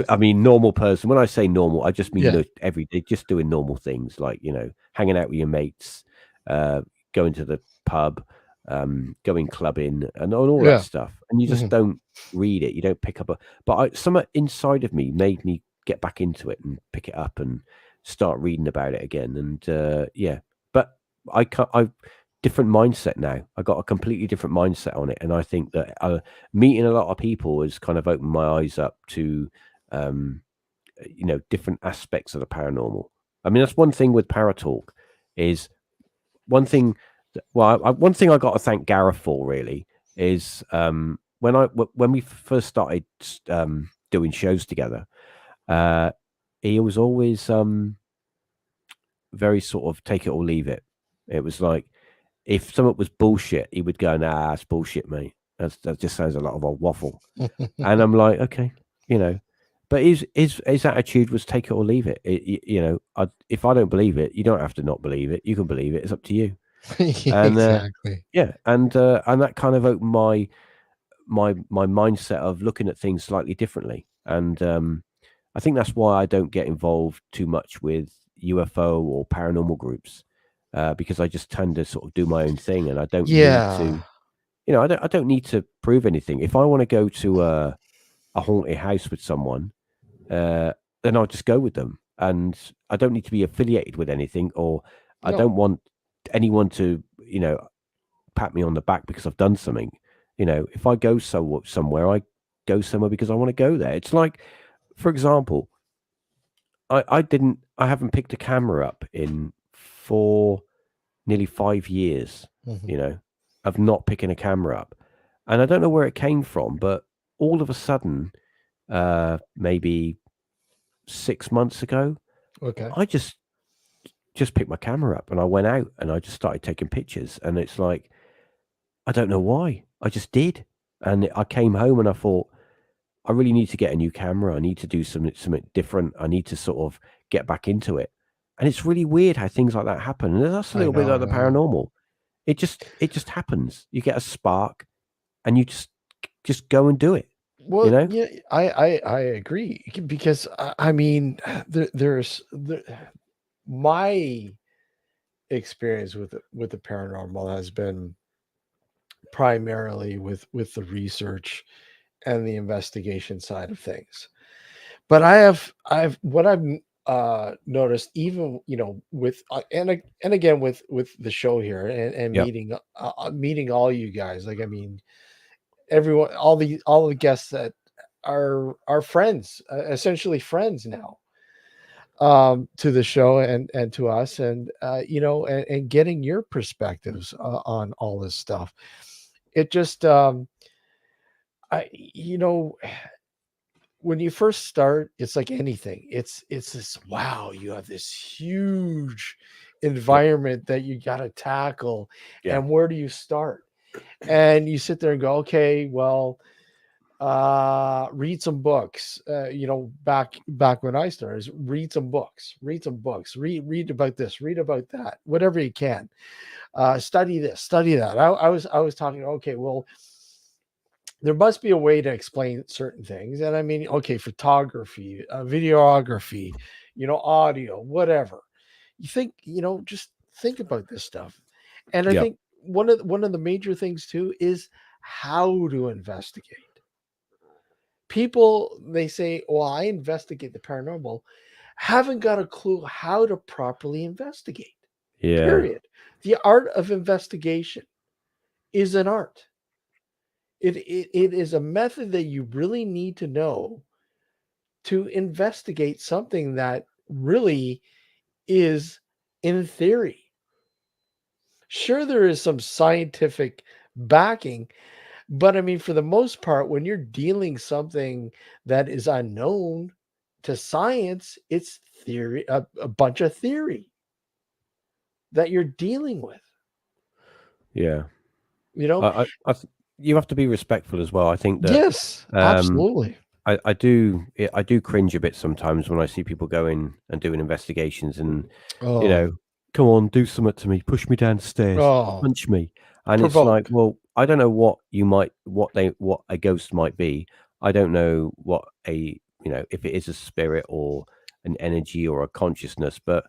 I mean, normal person. When I say normal, I just mean Yeah. every day, just doing normal things like, you know, hanging out with your mates, going to the pub, going clubbing, and all Yeah. that stuff. And you just don't read it. You don't pick up but something inside of me made me get back into it and pick it up and start reading about it again. And yeah, but I've different mindset now. I got a completely different mindset on it, and I think that meeting a lot of people has kind of opened my eyes up to you know, different aspects of the paranormal. I mean, that's one thing with ParaTalk is one thing. Well, one thing I got to thank Gareth for really is when we first started doing shows together, he was always very sort of take it or leave it. It was like if something was bullshit, he would go, "Nah, it's bullshit, mate. That just sounds a lot of old waffle." And I'm like, okay, you know. But his attitude was take it or leave it. You know, if I don't believe it, you don't have to not believe it. You can believe it. It's up to you. And Exactly. yeah, and that kind of opened my mindset of looking at things slightly differently. And I think that's why I don't get involved too much with UFO or paranormal groups, because I just tend to sort of do my own thing, and I don't need to, you know, I don't need to prove anything. If I want to go to a haunted house with someone, then I'll just go with them, and I don't need to be affiliated with anything, or I don't want anyone to, you know, pat me on the back because I've done something. You know, if I go somewhere, I go somewhere because I want to go there. It's like, for example, I haven't picked a camera up in nearly 5 years, you know, of not picking a camera up. And I don't know where it came from, but all of a sudden, maybe 6 months ago, Okay. I just picked my camera up and I went out and I just started taking pictures. And it's like, I don't know why. I just did. And I came home and I thought, I really need to get a new camera. I need to do something different. I need to sort of get back into it. And it's really weird how things like that happen. And that's a little bit like the paranormal. It just happens. You get a spark and you just go and do it. Well, you know? yeah, I agree, because I mean, there's my experience with the paranormal has been primarily with the research and the investigation side of things. But I've noticed, even, you know, with and again with the show here and Yep. meeting all you guys, like, I mean, everyone, all the guests that are friends, essentially friends now, to the show and to us, and you know, and getting your perspectives on all this stuff. It just you know, when you first start, it's like anything. It's this, wow, you have this huge environment that you got to tackle, Yeah. and where do you start? And you sit there and go, okay, well, read some books. You know, back when I started, is read some books, read about this, read about that, whatever you can. Study this, study that. I was talking, okay, well, there must be a way to explain certain things. And I mean, okay, photography, videography, you know, audio, whatever. You think, you know, just think about this stuff. And I Yep. think one of the major things too is how to investigate. People, they say, well, I investigate the paranormal, haven't got a clue how to properly investigate. Yeah. Period. The art of investigation is an art. It is a method that you really need to know to investigate something that really is in theory. Sure, there is some scientific backing, but I mean, for the most part, when you're dealing something that is unknown to science, it's theory, a bunch of theory that you're dealing with. Yeah. You know? You have to be respectful as well. I think that Yes, absolutely. I do cringe a bit sometimes when I see people going and doing investigations and you know, come on, do something to me, push me downstairs, punch me, and Provoke. it's like, well, I don't know what a ghost might be. I don't know what if it is a spirit or an energy or a consciousness, but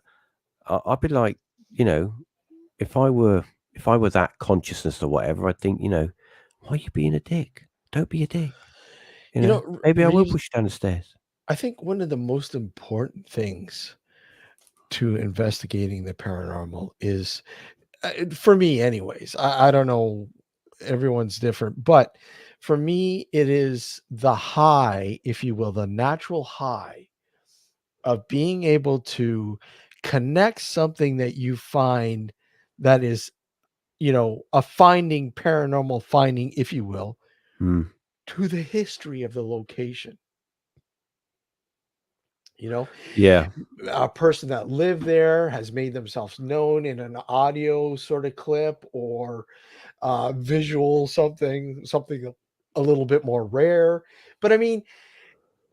I'd be like, if I were that consciousness or whatever, I'd think, why are you being a dick? Don't be a dick. Maybe I will Reeves, push you down the stairs. I think one of the most important things to investigating the paranormal is, for me anyways, I don't know, everyone's different, but for me it is the high, if you will, the natural high of being able to connect something that you find that is, a finding, paranormal finding, if you will, Hmm. to the history of the location. Yeah. A person that lived there has made themselves known in an audio sort of clip, or visual, something a little bit more rare. But I mean,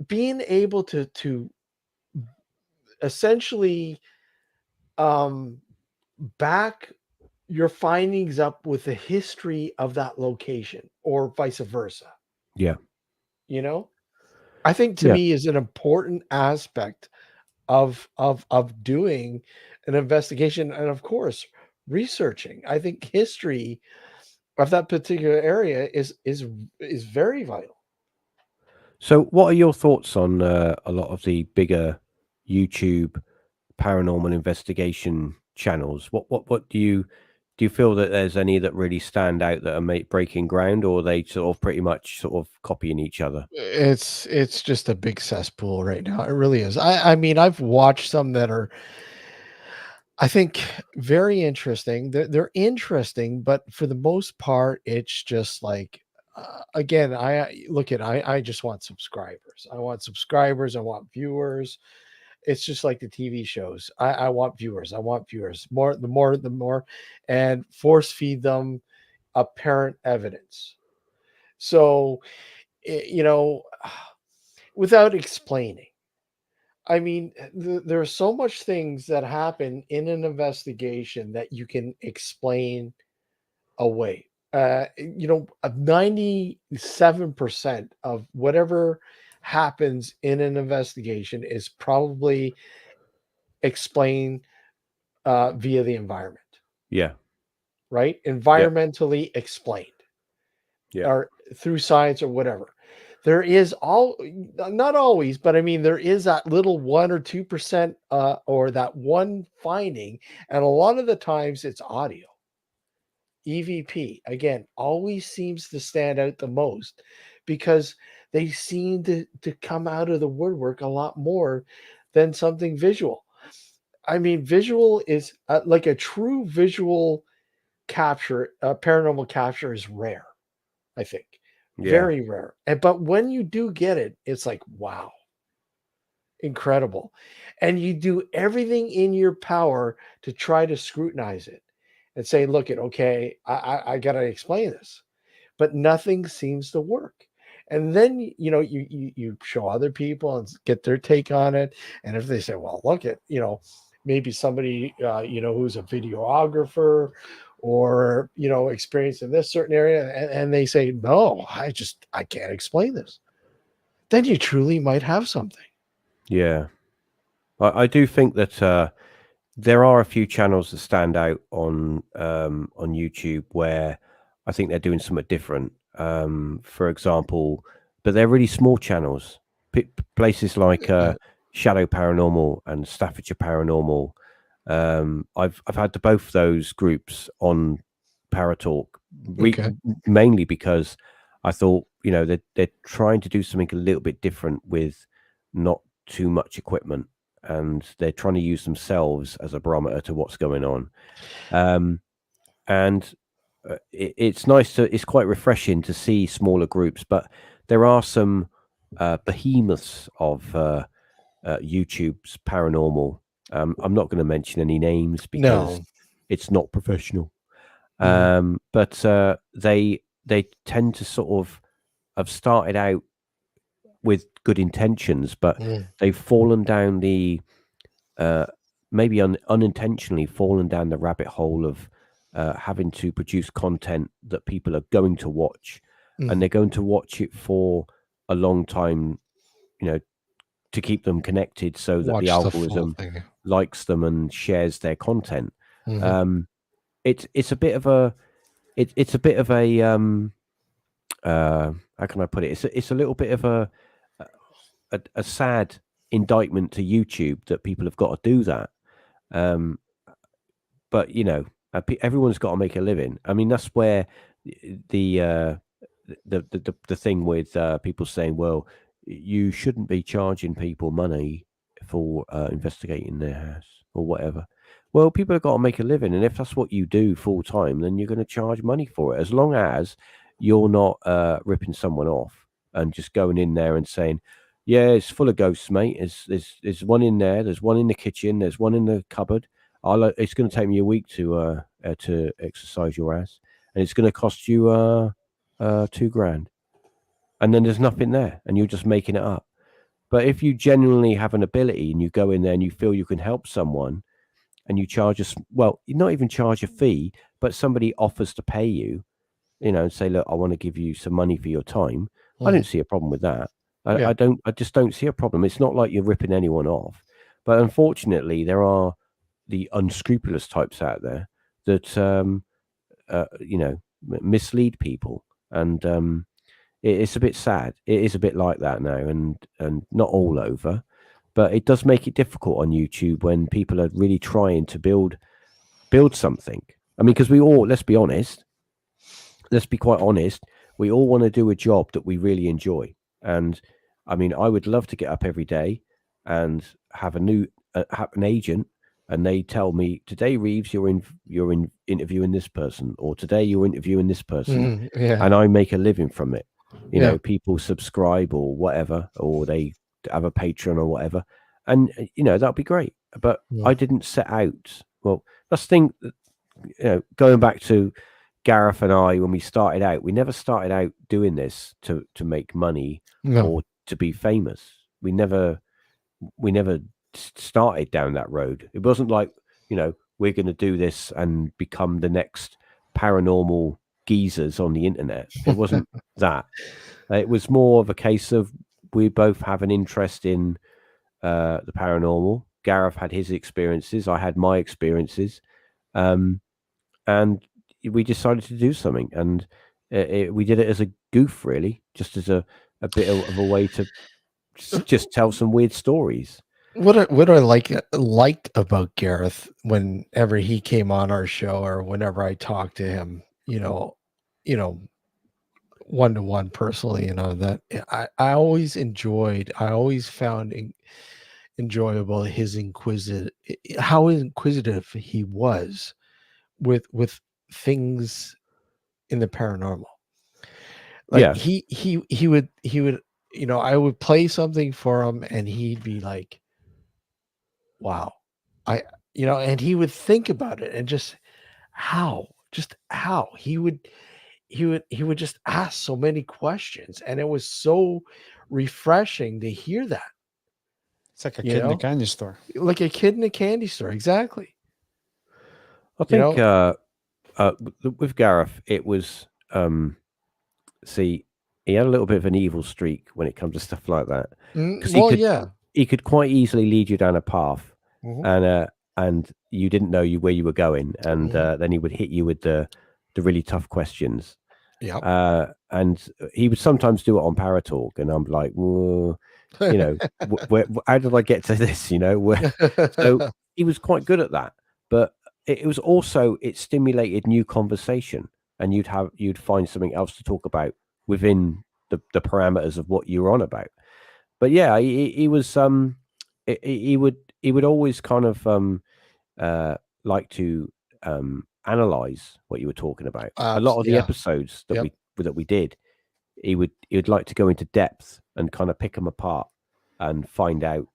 being able to essentially back your findings up with the history of that location, or vice versa, Yeah. I think, to Yeah. me, is an important aspect of doing an investigation, and of course researching. I think history of that particular area is very vital. So, what are your thoughts on a lot of the bigger YouTube paranormal investigation channels? What do you feel that there's any that really stand out that are breaking ground, or are they sort of pretty much sort of copying each other? It's just a big cesspool right now. It really is. I mean, I've watched some that are, I think, very interesting. They're interesting, but for the most part, it's just like, again, I just want subscribers. I want subscribers. I want viewers. It's just like the TV shows. I want viewers. I want viewers. The more, and force feed them apparent evidence. So, without explaining. I mean, there are so much things that happen in an investigation that you can explain away. 97% of whatever happens in an investigation is probably explained via the environment, Yeah. right? Yeah. Environmentally explained, Yeah. or through science or whatever. There is not always, but I mean, there is that little 1 or 2%, or that one finding, and a lot of the times it's audio. EVP, again, always seems to stand out the most, because they seem to come out of the woodwork a lot more than something visual. I mean, visual is, like a true visual capture, paranormal capture is rare, I think. Yeah. Very rare. But when you do get it, it's like, wow, incredible. And you do everything in your power to try to scrutinize it and say, look, okay, I got to explain this, but nothing seems to work. And then, you show other people and get their take on it. And if they say, well, look at, maybe somebody, who's a videographer, or, experienced in this certain area, and they say, no, I can't explain this, then you truly might have something. Yeah. I do think that there are a few channels that stand out on YouTube where I think they're doing something different. For example, but they're really small channels. Places like Shadow Paranormal and Staffordshire Paranormal. I've had both those groups on ParaTalk, Okay. mainly because I thought, they're trying to do something a little bit different with not too much equipment, and they're trying to use themselves as a barometer to what's going on. And it's quite refreshing to see smaller groups, but there are some behemoths of YouTube's paranormal. I'm not going to mention any names because it's not professional. But they tend to sort of have started out with good intentions, but they've fallen down the maybe unintentionally fallen down the rabbit hole of having to produce content that people are going to watch, and they're going to watch it for a long time, to keep them connected so that Watch the the full algorithm thing. likes them and shares their content. Mhm. It's a bit of a it's a bit of a how can I put it? It's a little bit of a sad indictment to YouTube that people have got to do that. But everyone's got to make a living. I mean, that's where the the thing with people saying, well, you shouldn't be charging people money for investigating their house or whatever. Well, people have got to make a living, and if that's what you do full time, then you're going to charge money for it, as long as you're not ripping someone off and just going in there and saying, yeah, it's full of ghosts, mate. There's one in there. There's one in the kitchen. There's one in the cupboard. It's going to take me a week to exercise your ass, and it's going to cost you $2,000. And then there's nothing there, and you're just making it up. But if you genuinely have an ability and you go in there and you feel you can help someone, and you charge you not even charge a fee, but somebody offers to pay you, and say, look, I want to give you some money for your time. I don't see a problem with that. Yeah. I just don't see a problem. It's not like you're ripping anyone off. But unfortunately, there are the unscrupulous types out there that, mislead people. And it's a bit sad. It is a bit like that now, and not all over. But it does make it difficult on YouTube when people are really trying to build something. I mean, because we all, let's be quite honest, we all want to do a job that we really enjoy. And I mean, I would love to get up every day and have have an agent, and they tell me, today, Reeves, you're interviewing this person, or today you're interviewing this person, Yeah. and I make a living from it. Yeah. People subscribe or whatever, or they have a Patreon or whatever, and that'd be great. But I didn't set out. Well, let's think. Going back to Gareth and I, when we started out, we never started out doing this to make money or to be famous. We never started down that road. It wasn't like, we're going to do this and become the next paranormal geezers on the internet. It wasn't that. It was more of a case of we both have an interest in the paranormal. Gareth had his experiences. I had my experiences. And we decided to do something. And we did it as a goof, really, just as a bit of a way to just tell some weird stories. What I liked about Gareth whenever he came on our show, or whenever I talked to him, one-to-one personally, that I always found enjoyable how inquisitive he was with things in the paranormal. Like, Yeah. he would I would play something for him, and he'd be like, wow, and he would think about it, and just how he would just ask so many questions, and it was so refreshing to hear that. It's like a kid in a candy store. Like a kid in a candy store, exactly. I think with Gareth, it was see, he had a little bit of an evil streak when it comes to stuff like that. Because he could quite easily lead you down a path, and you didn't know where you were going, and then he would hit you with the really tough questions. Yeah. And he would sometimes do it on ParaTalk, and I'm like, whoa, how did I get to this? So he was quite good at that, but it was also, it stimulated new conversation, and you'd find something else to talk about within the parameters of what you were on about. But yeah, he was he would always kind of like to analyze what you were talking about. A lot of the episodes that we did, he would like to go into depth and kind of pick them apart and find out,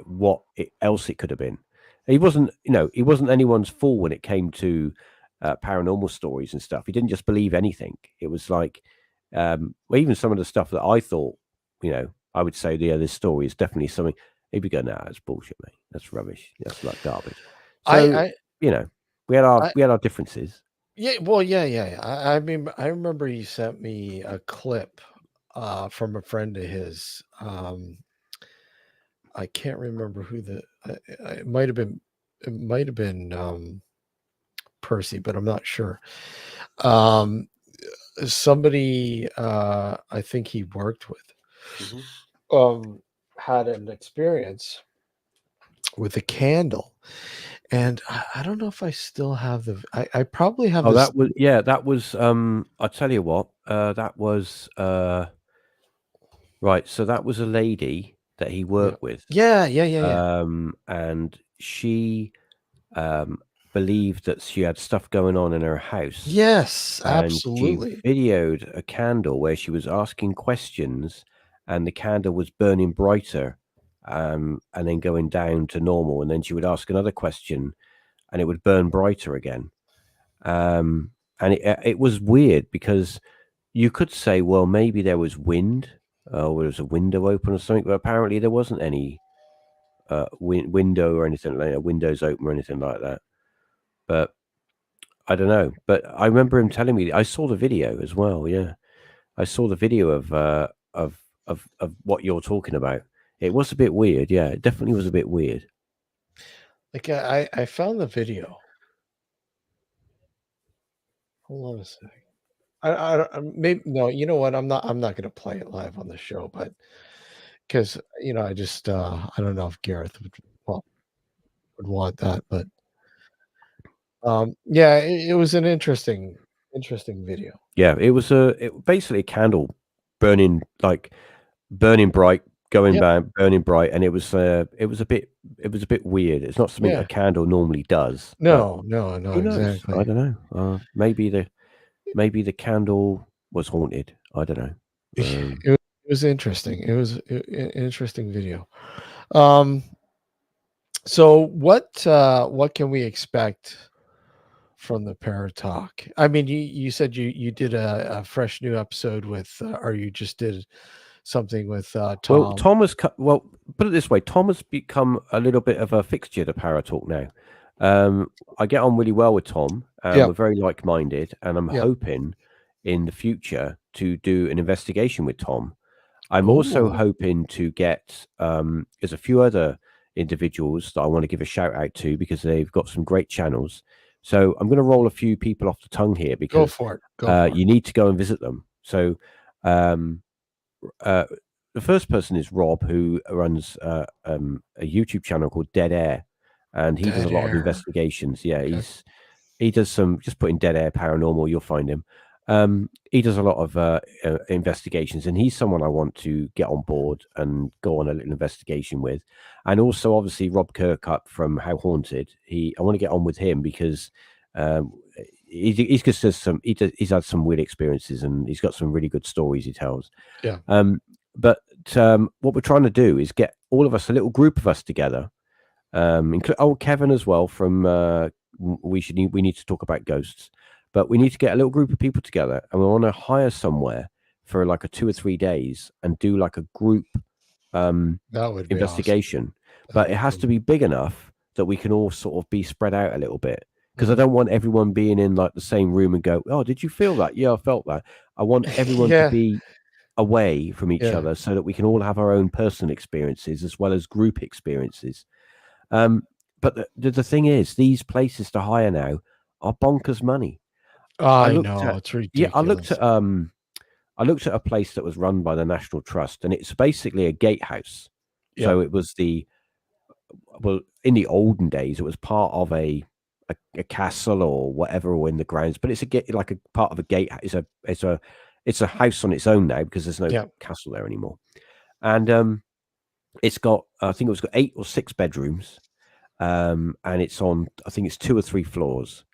what else it could have been. He wasn't anyone's fool when it came to paranormal stories and stuff. He didn't just believe anything. It was like, even some of the stuff that I thought, I would say, yeah, this story is definitely something. He'd be going, "Nah, that's bullshit, mate. That's rubbish. That's like garbage." So, we had our differences. Yeah, well, yeah. I mean, I remember you sent me a clip from a friend of his. I can't remember who it might have been. It might have been Percy, but I'm not sure. Somebody I think he worked with had an experience with a candle, and I don't know if I still have I probably have Oh, this. that was I'll tell you what, that was right. So that was a lady that he worked with. Yeah. And she believed that she had stuff going on in her house. Yes, And absolutely. she videoed a candle where she was asking questions, and the candle was burning brighter, and then going down to normal, and then she would ask another question, and it would burn brighter again. And it was weird because you could say, well, maybe there was wind, or there was a window open or something, but apparently there wasn't any window or anything like that, windows open or anything like that. But I don't know. But I remember him telling me. I saw the video as well. Yeah, I saw the video of what you're talking about. It was a bit weird. Yeah, it definitely was a bit weird. Like I found the video. Hold on a second. I maybe no. You know what? I'm not going to play it live on the show, but because I just I don't know if Gareth would want that, but yeah, it was an interesting video. Yeah, it was basically a candle burning bright, going down, burning bright, and it was a bit weird. It's not something a candle normally does. No, who knows? exactly. I don't know. Maybe the candle was haunted. I don't know. It was interesting. It was an interesting video. So what can we expect from the ParaTalk? I mean, you said you did a fresh new episode with, or you just did something with Tom. Well, Tom has well, put it this way: Tom has become a little bit of a fixture to ParaTalk now. I get on really well with Tom, and we're very like-minded, and I'm hoping in the future to do an investigation with Tom. I'm also hoping to get there's a few other individuals that I want to give a shout out to because they've got some great channels. So I'm going to roll a few people off the tongue here because go for it. You need to go and visit them. So the first person is Rob, who runs a YouTube channel called Dead Air, and he does a lot of investigations. Yeah, he does some. Just put in Dead Air Paranormal, you'll find him. He does a lot of investigations, and he's someone I want to get on board and go on a little investigation with. And also, obviously, Rob Kirkup from How Haunted. I want to get on with him because he's had some weird experiences, and he's got some really good stories he tells. Yeah. But what we're trying to do is get all of us, a little group of us together, include Kevin as well. From we need to talk about ghosts. But we need to get a little group of people together, and we want to hire somewhere for like a 2 or 3 days and do like a group investigation. Awesome. But it has to be big enough that we can all sort of be spread out a little bit, because I don't want everyone being in like the same room and go, "Oh, did you feel that?" Yeah, I felt that. I want everyone to be away from each other so that we can all have our own personal experiences as well as group experiences. But the thing is, these places to hire now are bonkers money. I know, it's ridiculous. Yeah, I looked at a place that was run by the National Trust, and it's basically a gatehouse. Yeah. So it was in the olden days, it was part of a castle or whatever, or in the grounds. But it's like a part of a gate. It's a house on its own now because there's no castle there anymore. And it's got, I think it's got 8 or 6 bedrooms, and it's on, I think it's 2 or 3 floors.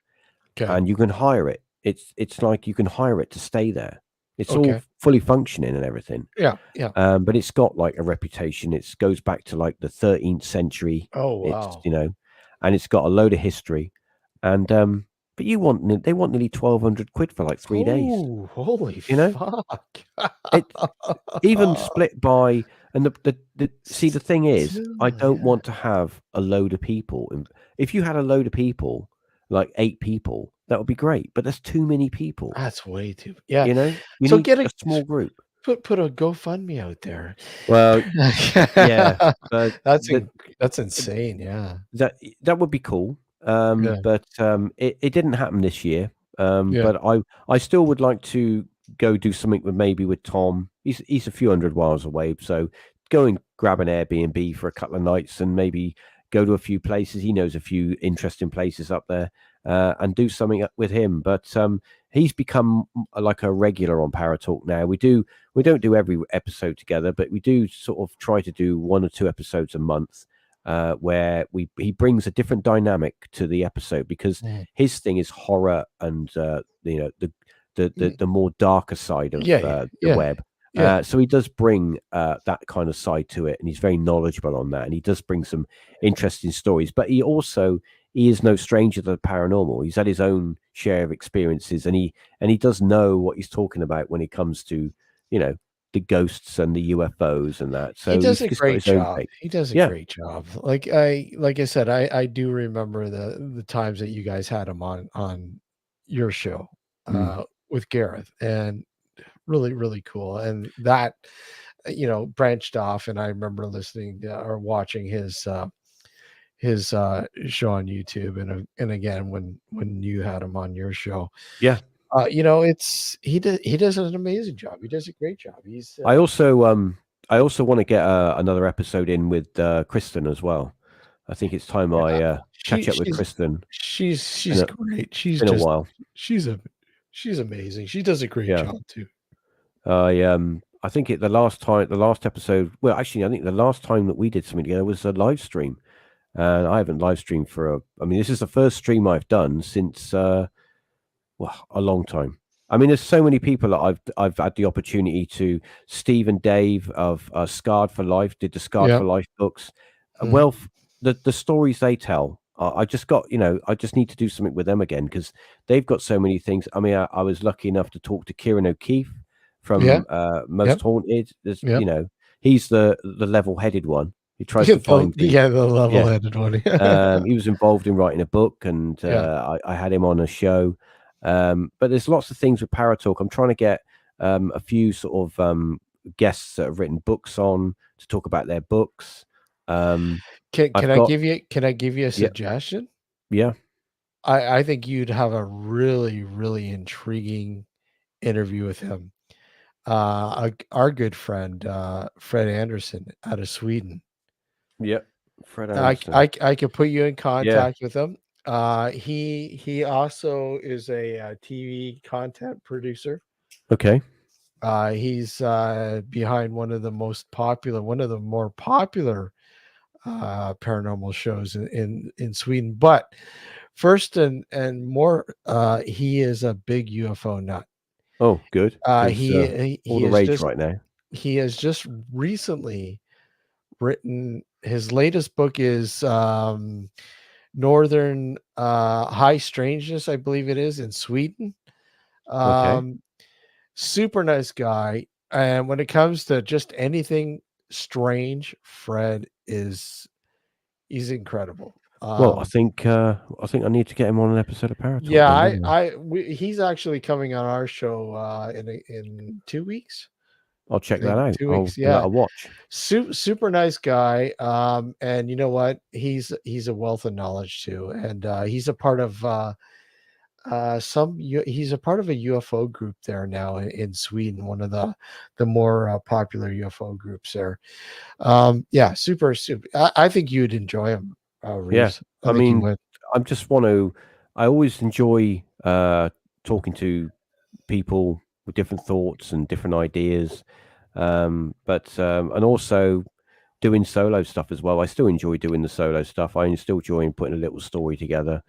Okay. And you can hire it. It's like you can hire it to stay there. It's all fully functioning and everything. Yeah. But it's got like a reputation. It goes back to like the 13th century. Oh wow! And it's got a load of history. And but they want nearly 1,200 quid for like 3 days. Holy fuck! It even split by. And the thing is, I don't want to have a load of people. If you had a load of people, like 8 people, that would be great. But there's too many people. That's way too. Yeah, you need a small group. Put a GoFundMe out there. Well, yeah, but That's insane. Yeah. that would be cool. Yeah. But it didn't happen this year. Yeah. But I still would like to go do something with Tom. He's a few hundred miles away, so go and grab an Airbnb for a couple of nights and maybe go to a few places. He knows a few interesting places up there, and do something with him. But he's become like a regular on ParaTalk now. We don't do every episode together, but we do sort of try to do 1 or 2 episodes a month. Where he brings a different dynamic to the episode because his thing is horror and the more darker side of the web. So he does bring that kind of side to it, and he's very knowledgeable on that, and he does bring some interesting stories. But he is no stranger to the paranormal. He's had his own share of experiences, and he does know what he's talking about when it comes to the ghosts and the UFOs and that. So he does a he's got great his own job. take. He does a great job. Like I said, I do remember the times that you guys had him on your show with Gareth, and really, really cool. And that branched off, and I remember listening or watching his show on YouTube, and again when you had him on your show. Yeah. He does an amazing job. He does a great job. He's I also want to get another episode in with Kristen as well. I think it's time I catch up with Kristen. She's great. She's been a while. She's amazing. She does a great job too. I think the last episode. Well, actually, I think the last time that we did something together was a live stream, and I haven't live streamed this is the first stream I've done since a long time. I mean, there's so many people that I've had the opportunity to. Steve and Dave of Scarred for Life did the Scarred for Life books. Well, the stories they tell, I just need to do something with them again because they've got so many things. I mean, I was lucky enough to talk to Kieran O'Keefe from Most Haunted. He's the level-headed one. He tries to find the level-headed one. He was involved in writing a book, and I had him on a show. But there's lots of things with ParaTalk. I'm trying to get a few sort of guests that have written books on to talk about their books. Can I give you a suggestion? Yeah. I think you'd have a really, really intriguing interview with him. Our good friend Fred Anderson out of Sweden. Yep. Fred Anderson. I could put you in contact with him. He also is a TV content producer. Okay. He's behind one of the more popular paranormal shows in Sweden. But first and more, he is a big UFO nut. Oh, good. He all the rage right now. He has just recently written his latest book is Northern High Strangeness, I believe it is, in Sweden. Super nice guy. And when it comes to just anything strange, Fred he's incredible. Well, I think I need to get him on an episode of ParaTalk. Yeah, he's actually coming on our show in 2 weeks. I'll check that out. 2 weeks, I'll watch. Super nice guy. And you know what? He's a wealth of knowledge too, and he's a part of he's a part of a UFO group there now in Sweden, one of the more popular UFO groups there. Super. I think you'd enjoy him. Reeves. I always enjoy talking to people with different thoughts and different ideas, but and also doing solo stuff as well. I still enjoy doing the solo stuff. I still enjoy putting a little story together,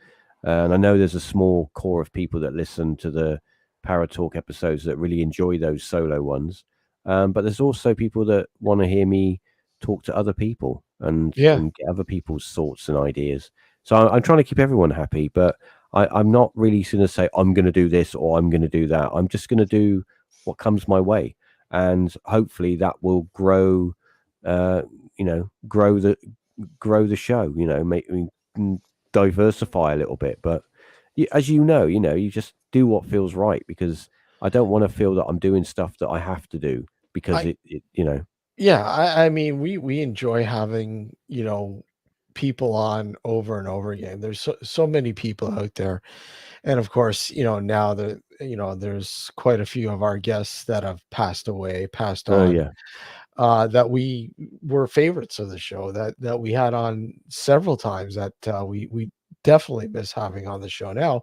and I know there's a small core of people that listen to the ParaTalk episodes that really enjoy those solo ones, but there's also people that want to hear me talk to other people and get other people's thoughts and ideas. So I'm trying to keep everyone happy, but I'm not really going to say I'm going to do this or I'm going to do that. I'm just going to do what comes my way, and hopefully that will grow the show. Make diversify a little bit. But as you just do what feels right, because I don't want to feel that I'm doing stuff that I have to do because it Yeah, I mean, we enjoy having, people on over and over again. There's so many people out there. And of course, now there's quite a few of our guests that have passed oh on, yeah, that we were favorites of the show, that we had on several times, that we definitely miss having on the show now.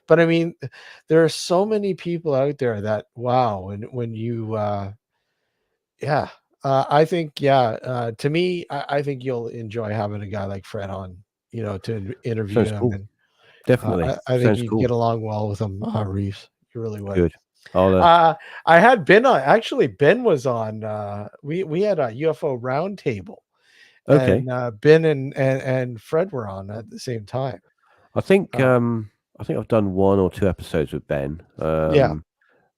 But I mean, there are so many people out there that, wow, when you yeah. I think, to me, I think you'll enjoy having a guy like Fred on, to interview sounds him. cool. And Definitely I think sounds you cool. get along well with him, Reeves. You really would. Good. I'll I had Ben on. Actually, Ben was on. We had a UFO roundtable, okay. and Ben and Fred were on at the same time. I think Uh, I've done 1 or 2 episodes with Ben. yeah,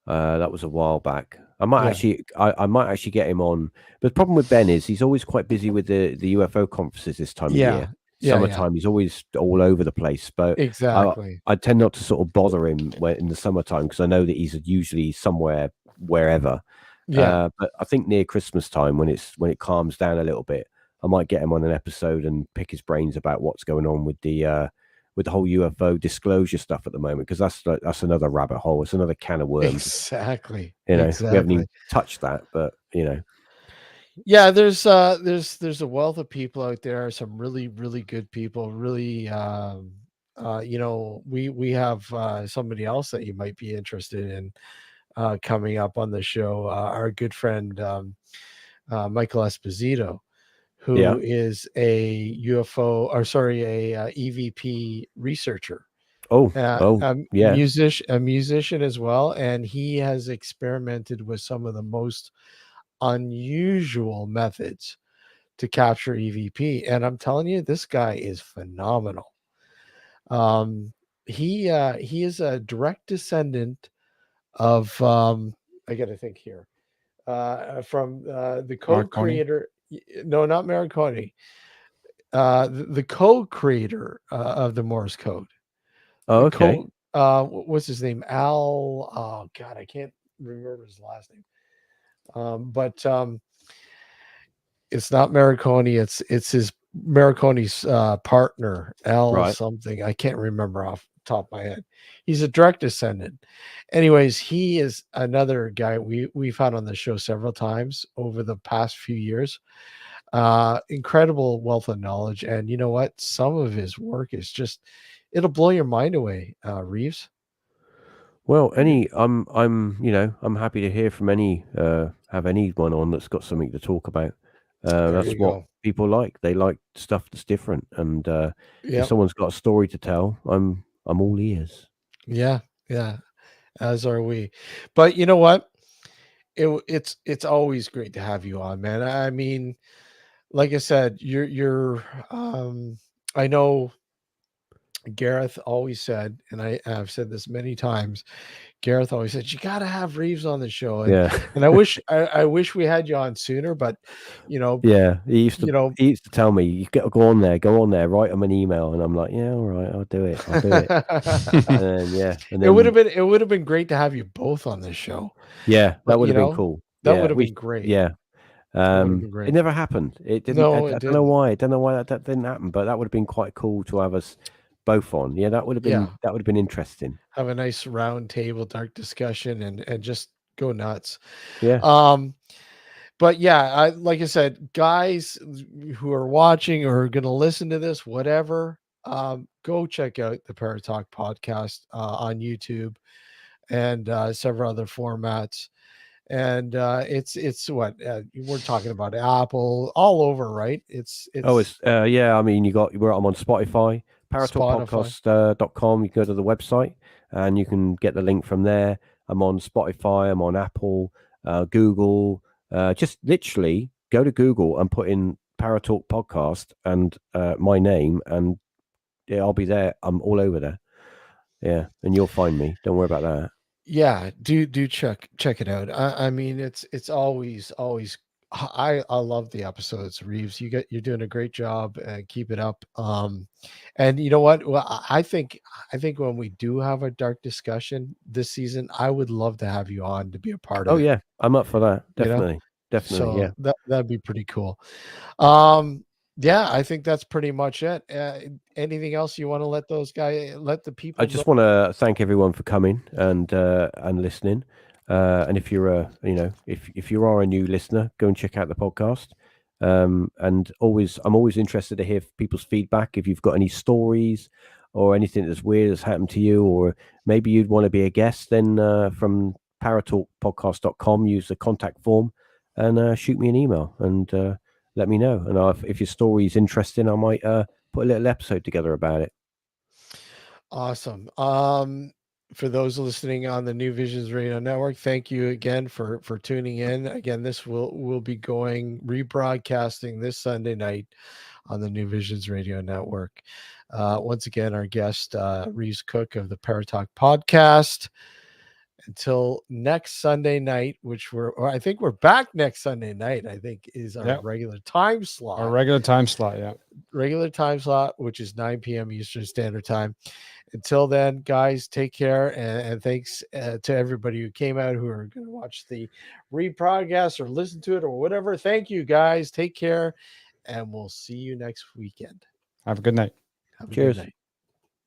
That was a while back. I might yeah, actually I might actually get him on. But the problem with Ben is he's always quite busy with the UFO conferences this time of yeah, year. yeah, yeah. Summertime, he's always all over the place. But Exactly. I tend not to sort of bother him in the summertime because I know that he's usually somewhere wherever. Yeah, But I think near Christmas time, when it calms down a little bit, I might get him on an episode and pick his brains about what's going on with the whole UFO disclosure stuff at the moment, because that's another rabbit hole. It's another can of worms. exactly. We haven't Exactly. even touched that, but Yeah, there's a wealth of people out there, some really, really good people, really. We have somebody else that you might be interested in coming up on the show, our good friend, Michael Esposito, yeah. who is a EVP researcher, Yeah. a musician as well, and he has experimented with some of the most unusual methods to capture EVP. And I'm telling you, this guy is phenomenal. He is a direct descendant of, I got to think here, from the code Marconi? creator. No, not Marconi. The code creator of the Morse code. Oh, The okay. code. What's his name? Al. Oh God, I can't remember his last name. But it's not Marconi. It's his Marconi's partner, L Right. something. I can't remember off the top of my head. He's a direct descendant. Anyways, he is another guy we've had on the show several times over the past few years. Incredible wealth of knowledge, and you know what? Some of his work is just, it'll blow your mind away, Reeves. Well, I'm happy to hear from have anyone on that's got something to talk about. There That's you what go. people like. They like stuff that's different, and if Yeah, someone's got a story to tell, I'm all ears. yeah, yeah. As are we. But you know what? It's always great to have you on, man. I mean, like I said, you're I know Gareth always said, and I've said this many times, Gareth always said, you got to have Reeves on the show. Yeah. And I wish we had you on sooner, but Yeah, he used you know, to tell me, you got to go on there, write him an email, and I'm like, yeah, all right, I'll do it. And it would then have been great to have you both on this show. yeah, that But would have been cool. that Yeah, would have been great. yeah. That would have been It great. never happened. It didn't. No, I it don't know didn't. why. I don't know why that didn't happen. But that would have been quite cool to have us both on. Yeah, that would have been interesting. Have a nice round table, dark discussion, and just go nuts. Yeah. But yeah, like I said, guys who are watching or are going to listen to this, whatever, go check out the ParaTalk podcast on YouTube and several other formats. And it's what we're talking about, Apple, all over, right? It's yeah. I mean, I'm on Spotify, Spotify. paratalkpodcast.com. You can go to the website and you can get the link from there. I'm on Spotify. I'm on Apple, Google. Just literally go to Google and put in ParaTalk Podcast and my name, and yeah, I'll be there. I'm all over there. Yeah, and you'll find me. Don't worry about that. Yeah, do check it out. I mean, it's always I love the episodes, Reeves. You're doing a great job. Keep it up. And you know what? Well, I think when we do have a dark discussion this season, I would love to have you on to be a part of Oh it. yeah, I'm up for that. You know? Definitely. Yeah. So that'd be pretty cool. Yeah, I think that's pretty much it. Anything else you want to let the people I just know? want to thank everyone for coming and listening. And if you're if you are a new listener, go and check out the podcast. And I'm always interested to hear people's feedback. If you've got any stories or anything that's weird that's happened to you, or maybe you'd want to be a guest, then from paratalkpodcast.com, use the contact form and shoot me an email and let me know. And if your story is interesting, I might put a little episode together about it. Awesome. For those listening on the New Visions Radio Network, thank you again for tuning in. Again, this will be rebroadcasting this Sunday night on the New Visions Radio Network. Once again, our guest, Reeves Cooke of the ParaTalk Podcast. Until next Sunday night, I think we're back next Sunday night, I think is our regular time slot. Our regular time slot, yeah. Regular time slot, which is 9 p.m. Eastern Standard Time. Until then, guys, take care. And thanks to everybody who came out, who are going to watch the rebroadcast or listen to it or whatever. Thank you, guys. Take care. And we'll see you next weekend. Have a good night. Have a Cheers. good night.